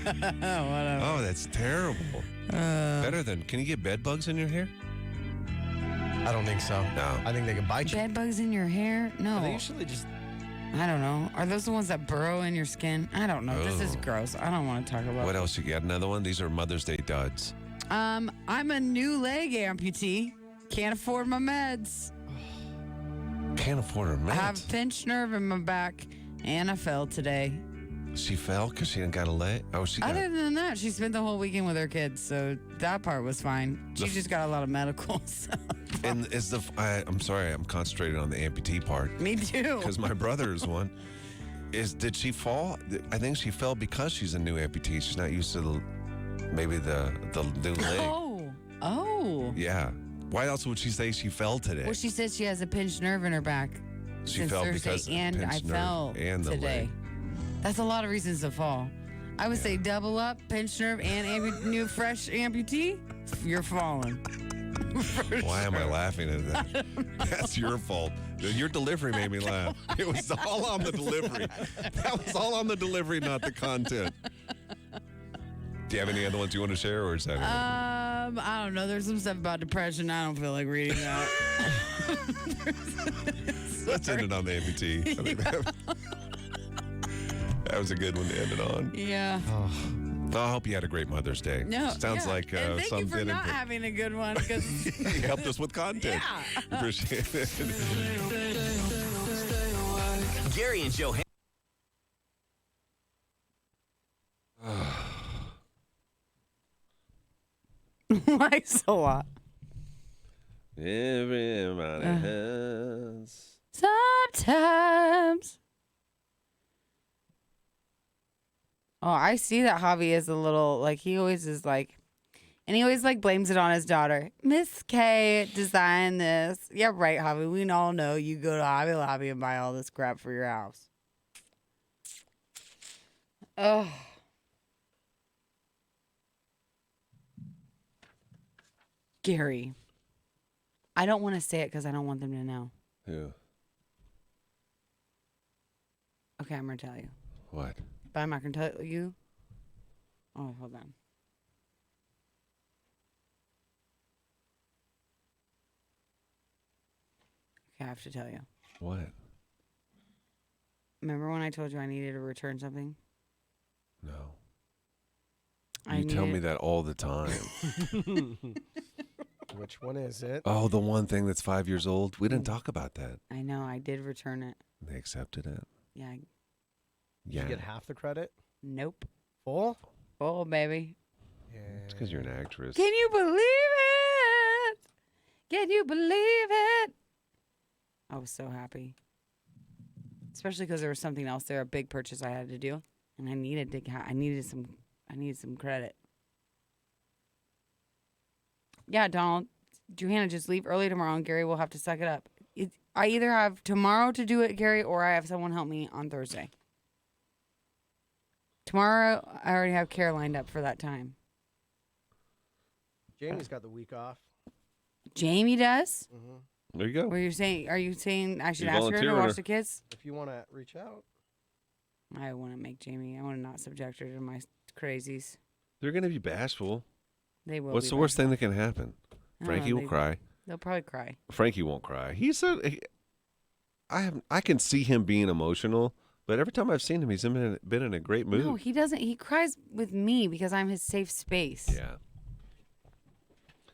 Whatever. Oh, that's terrible. Better than. Can you get bed bugs in your hair? I don't think so. No. I think they can bite you. Bed bugs in your hair? No. They usually just. I don't know. Are those the ones that burrow in your skin? I don't know. This is Oh. gross. I don't want to talk about What else you got? Another one? These are Mother's Day duds. I'm a new leg amputee. Can't afford my meds. Can't afford her meds. I have a pinched nerve in my back, and I fell today. She fell because she didn't got a leg. Oh, she got. Other than that, she spent the whole weekend with her kids, so that part was fine. She just got a lot of medical stuff. And is the? I'm sorry, I'm concentrating on the amputee part Me too. because my brother is one. Did she fall? I think she fell because she's a new amputee. She's not used to the new leg. Oh. Yeah. Why else would she say she fell today? Well, she said she has a pinched nerve in her back She since fell Thursday, because of the and I pinched nerve fell and the today. leg. That's a lot of reasons to fall. I would say double up, pinched nerve, and new fresh amputee. You're falling. Why am I laughing at that? That's your fault. Your delivery made me laugh. It was all on the delivery. That was all on the delivery, not the content. Do you have any other ones you want to share, or is that it? I don't know. There's some stuff about depression. I don't feel like reading that. Let's end it on the amputee. I think that was a good one to end it on. Yeah. I hope you had a great Mother's Day. No. Sounds yeah. like and thank some you for did not input. having a good one because You helped us with content. Yeah. Appreciate it. Gary and Joe. likes a lot. Everybody has. Sometimes. Oh, I see that Javi is a little like he always is like, and he always like blames it on his daughter. Miss K designed this. Yeah, right, Javi. We all know you go to Hobby Lobby and buy all this crap for your house. Oh. Gary. I don't want to say it because I don't want them to know. Yeah. Okay, I'm going to tell you. What? But I'm not going to tell you. Oh, hold on. Okay, I have to tell you. What? Remember when I told you I needed to return something? No. I You tell me needed- that all the time. Which one is it? Oh, the one thing that's 5 years old? We didn't talk about that. I know, I did return it. They accepted it. Yeah. Did Yeah. you get half the credit? Nope. Full? Oh, baby. Yeah. It's because you're an actress. Can you believe it? Can you believe it? I was so happy. Especially because there was something else there, a big purchase I had to do. And I needed some credit. Yeah, Donald. Johanna, just leave early tomorrow and Gary will have to suck it up. I either have tomorrow to do it, Gary, or I have someone help me on Thursday. Tomorrow, I already have care lined up for that time. Jamie's got the week off. Jamie does? There you go. Are you saying I should You ask her to volunteering watch her. the kids? If you want to reach out. I want to make Jamie. I want to not subject her to my crazies. They're going to be bashful. They will. What's be the worst thing bashful. that can happen? I don't Frankie know, will cry. They'll probably cry. Frankie won't cry. I can see him being emotional, but every time I've seen him, he's been in a great mood. No, he doesn't. He cries with me because I'm his safe space. Yeah.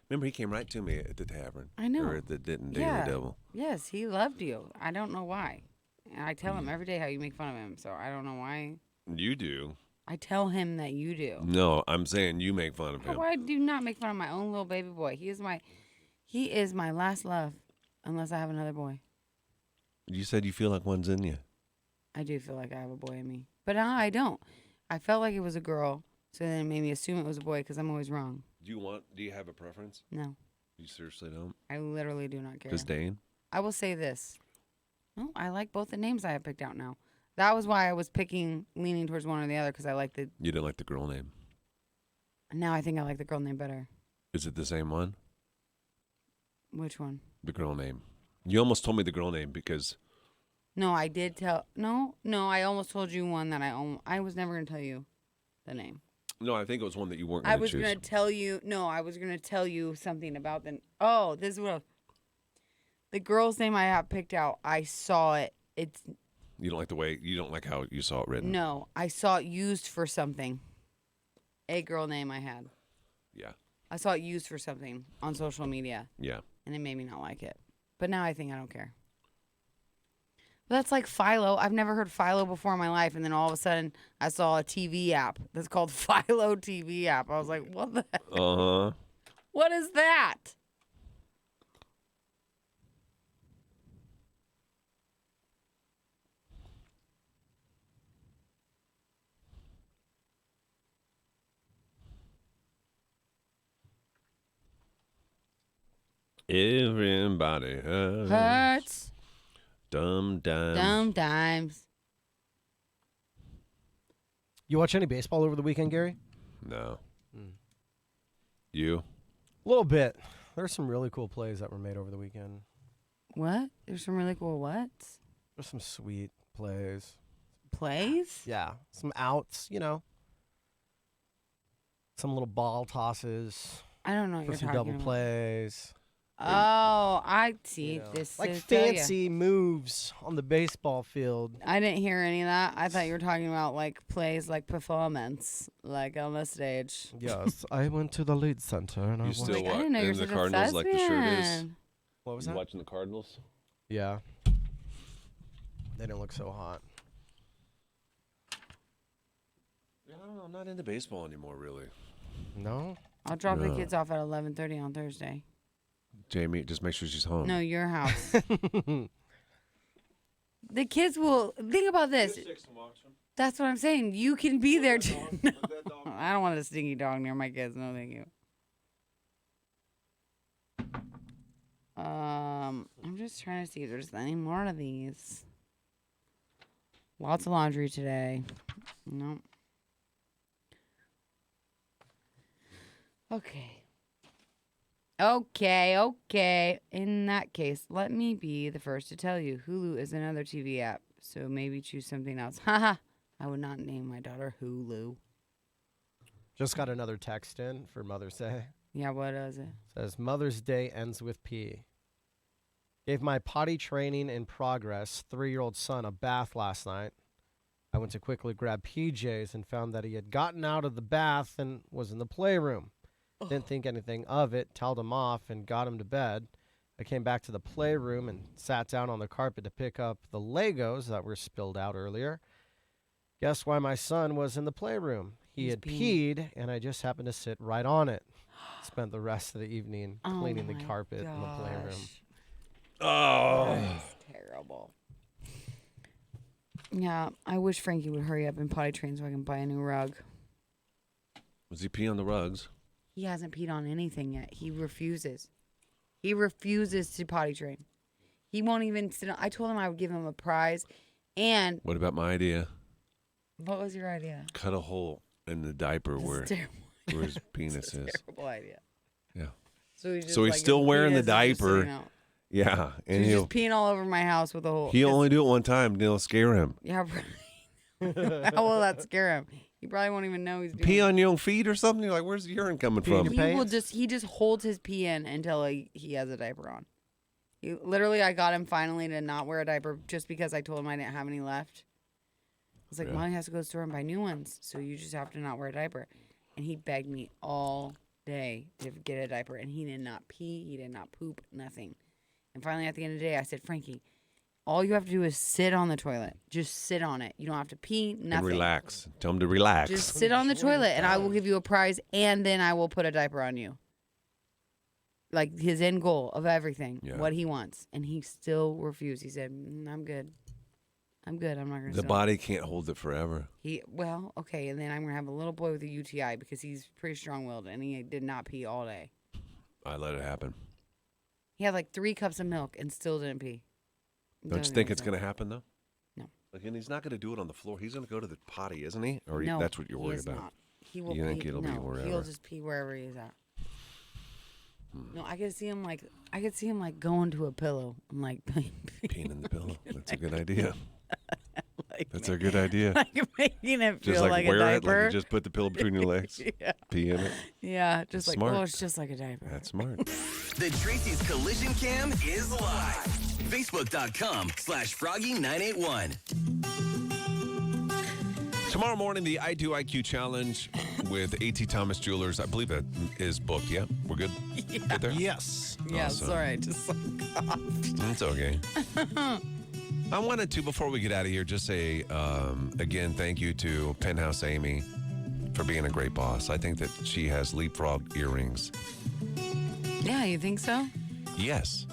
Remember, he came right to me at the tavern. I know. Or at the Daily Yeah. Devil. Yes, he loved you. I don't know why. And I tell him every day how you make fun of him, so I don't know why. You do. I tell him that you do. No, I'm saying you make fun of him. Oh, I do not make fun of my own little baby boy. He is my last love, unless I have another boy. You said you feel like one's in you. I do feel like I have a boy in me, but now I don't. I felt like it was a girl, so then it made me assume it was a boy because I'm always wrong. Do you have a preference? No, You seriously don't? I literally do not care. Disdain? I will say this. No, I like both the names I have picked out now. That was why I was leaning towards one or the other because I like the. You didn't like the girl name. Now I think I like the girl name better. Is it the same one? Which one? The girl name. You almost told me the girl name because No, I did tell. No, I almost told you one that I was never going to tell you the name. no, I think it was one that you weren't I going to was choose. going to tell you. No, I was going to tell you something about the. This is what. The girl's name I have picked out. I saw it. You don't like how you saw it written. No, I saw it used for something. A girl name I had. Yeah. I saw it used for something on social media. Yeah. And it made me not like it. But now I think I don't care. But that's like Philo. I've never heard Philo before in my life. And then all of a sudden, I saw a TV app that's called Philo TV app. I was like, what the heck? Uh-huh. What is that? Everybody Hurts. Dumb dimes. Dumb dimes. You watch any baseball over the weekend, Gary? No. You? A little bit. There's some really cool plays that were made over the weekend. What? There's some really cool what? There's some sweet plays. Plays? Yeah, some outs, some little ball tosses I don't know what for you're some talking double about. plays. Oh, I see. This Like is tell ya. fancy moves on the baseball field. I didn't hear any of that. I thought you were talking about like plays, like performance, like on the stage. Yes, I went to the lead center and I You watched. still Like, I didn't know you were and the such Cardinals a like the shirt is. thespian. What was You that? watching the Cardinals? Yeah. They didn't look so hot. Yeah, I don't know. I'm not into baseball anymore, really. No? I'll drop the No. kids off at 11:30 on Thursday. Jamie, just make sure she's home. No, your house. The kids will think about this. That's what I'm saying. You can be there too. No. I don't want a stinky dog near my kids. No, thank you. I'm just trying to see if there's any more of these. Lots of laundry today. Nope. Okay. In that case, let me be the first to tell you. Hulu is another TV app, so maybe choose something else. Haha. I would not name my daughter Hulu. Just got another text in for Mother's Day. Yeah, what is it? Says Mother's Day ends with P. Gave my potty training in progress 3-year-old son a bath last night. I went to quickly grab PJs and found that he had gotten out of the bath and was in the playroom. Didn't think anything of it, toweled him off, and got him to bed. I came back to the playroom and sat down on the carpet to pick up the Legos that were spilled out earlier. Guess why my son was in the playroom? He He's had peeing. peed, and I just happened to sit right on it. Spent the rest of the evening cleaning the my carpet in the playroom. gosh. Oh. That's terrible. Yeah, I wish Frankie would hurry up and potty train so I can buy a new rug. Was he pee on the rugs? He hasn't peed on anything yet. He refuses. He refuses to potty train. He won't even sit on. I told him I would give him a prize. And What about my idea? what was your idea? Cut a hole in the diaper This where is terrible. where his This penis is a is. terrible idea. Yeah. So he's, just So he's like, still his wearing the penis is just diaper. sitting out. Yeah, and She's just peeing all over my house with a hole. he'll only do it one time, and it'll scare him. Yeah. How will that scare him? He probably won't even know he's doing Pee it. on your own feet or something? You're like, where's the urine coming Pee in from? your He just holds his pee in until he has a diaper on. Literally, I got him finally to not wear a diaper just because I told him I didn't have any left. I was like, Mommy has to go to the store and buy new ones, so you just have to not wear a diaper. And he begged me all day to get a diaper, and he did not pee, he did not poop, nothing. And finally, at the end of the day, I said, Frankie, all you have to do is sit on the toilet. Just sit on it. You don't have to pee, nothing. And relax. Tell him to relax. Just sit on the toilet, and I will give you a prize, and then I will put a diaper on you. Like his end goal of everything, what he wants. And he still refused. He said, I'm good. I'm good. I'm not going to The body can't hold it forever. Well, okay, and then I'm going to have a little boy with a UTI because he's pretty strong-willed, and he did not pee all day. I let it happen. He had like 3 cups of milk and still didn't pee. Don't you think it's going to happen, though? No. Again, he's not going to do it on the floor. He's going to go to the potty, isn't he? Or No, that's what you're he worried is about? not. He will You think pee. it'll be wherever? He'll just pee wherever he's at. No, I could see him like going to a pillow. I'm like Peeing in the pillow. That's a good idea. That's a good idea. like making it feel Just like, like wear a it, like diaper. you just put the pillow between your legs, Yeah. pee in it. Yeah, just That's like smart. it's just like a diaper. That's smart. The Tracy's Collision Cam is live. Facebook.com/Froggy981. Tomorrow morning, the I Do IQ Challenge with A.T. Thomas Jewelers. I believe that is booked. Yeah, we're good. Good there? Yes. Yeah, Awesome. sorry, just It's okay. I wanted to, before we get out of here, just say, again, thank you to Penthouse Amy for being a great boss. I think that she has leapfrog earrings. Yeah, you think so? Yes.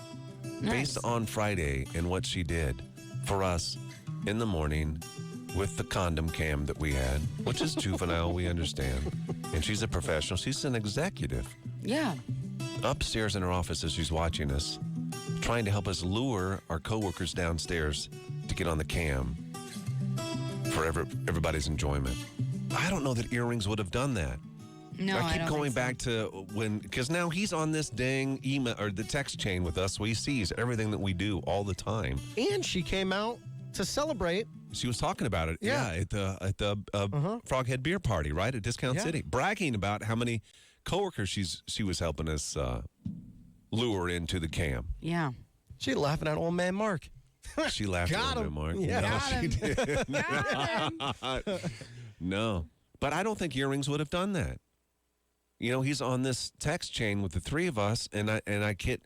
Nice. Based on Friday and what she did for us in the morning with the condom cam that we had, which is juvenile, we understand. And she's a professional. She's an executive. Yeah. Upstairs in her office as she's watching us, trying to help us lure our coworkers downstairs to get on the cam for everybody's enjoyment. I don't know that earrings would have done that. No, I keep don't going think so. back to when, because now he's on this dang email or the text chain with us, so he sees everything that we do all the time. And she came out to celebrate. She was talking about it, Yeah. at the Froghead Beer Party, right at Discount Yeah. City, bragging about how many coworkers she was helping us lure into the cam. Yeah. She laughing at old man Mark. She laughed Got a little him. bit, Mark. Yeah. No, Got she him. did. Got him. No, but I don't think earrings would have done that. You know, he's on this text chain with the 3 of us, and I can't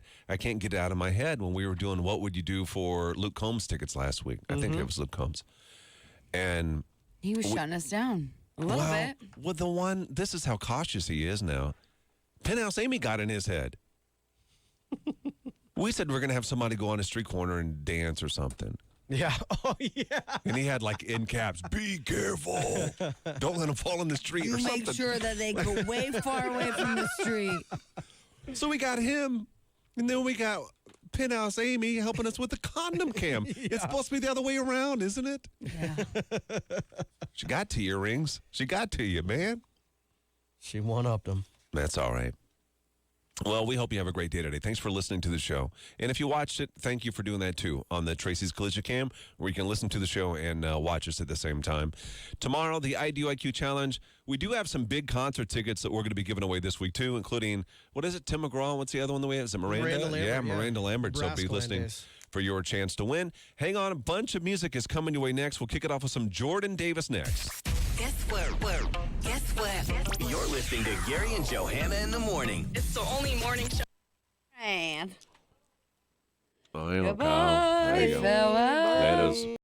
get it out of my head when we were doing what would you do for Luke Combs tickets last week. I think it was Luke Combs, and He was shutting us down a little bit. well, this is how cautious he is now. Penthouse Amy got in his head. We said we're going to have somebody go on a street corner and dance or something. Yeah. Oh, yeah. And he had like in caps, be careful. Don't let him fall in the street You or make something. sure that they go way far away from the street. So we got him. And then we got Penthouse Amy helping us with the condom cam. It's supposed to be the other way around, isn't it? Yeah. She got to earrings. She got to you, man. She one-upped him. That's all right. Well, we hope you have a great day today. Thanks for listening to the show. And if you watched it, thank you for doing that too on the Tracy's Collision Cam, where you can listen to the show and watch us at the same time. Tomorrow, the I Do IQ Challenge. We do have some big concert tickets that we're going to be giving away this week too, including, what is it, Tim McGraw? What's the other one that we have? Is it Miranda? Miranda Lambert, yeah, yeah. Miranda Lambert. So be Nebraska listening days. for your chance to win. Hang on, a bunch of music is coming your way next. We'll kick it off with some Jordan Davis next. Guess what? Guess what? You're listening to Gary and Johanna in the morning. It's the only morning show. And Oh, you know, goodbye, Kyle. There you go. farewell. That is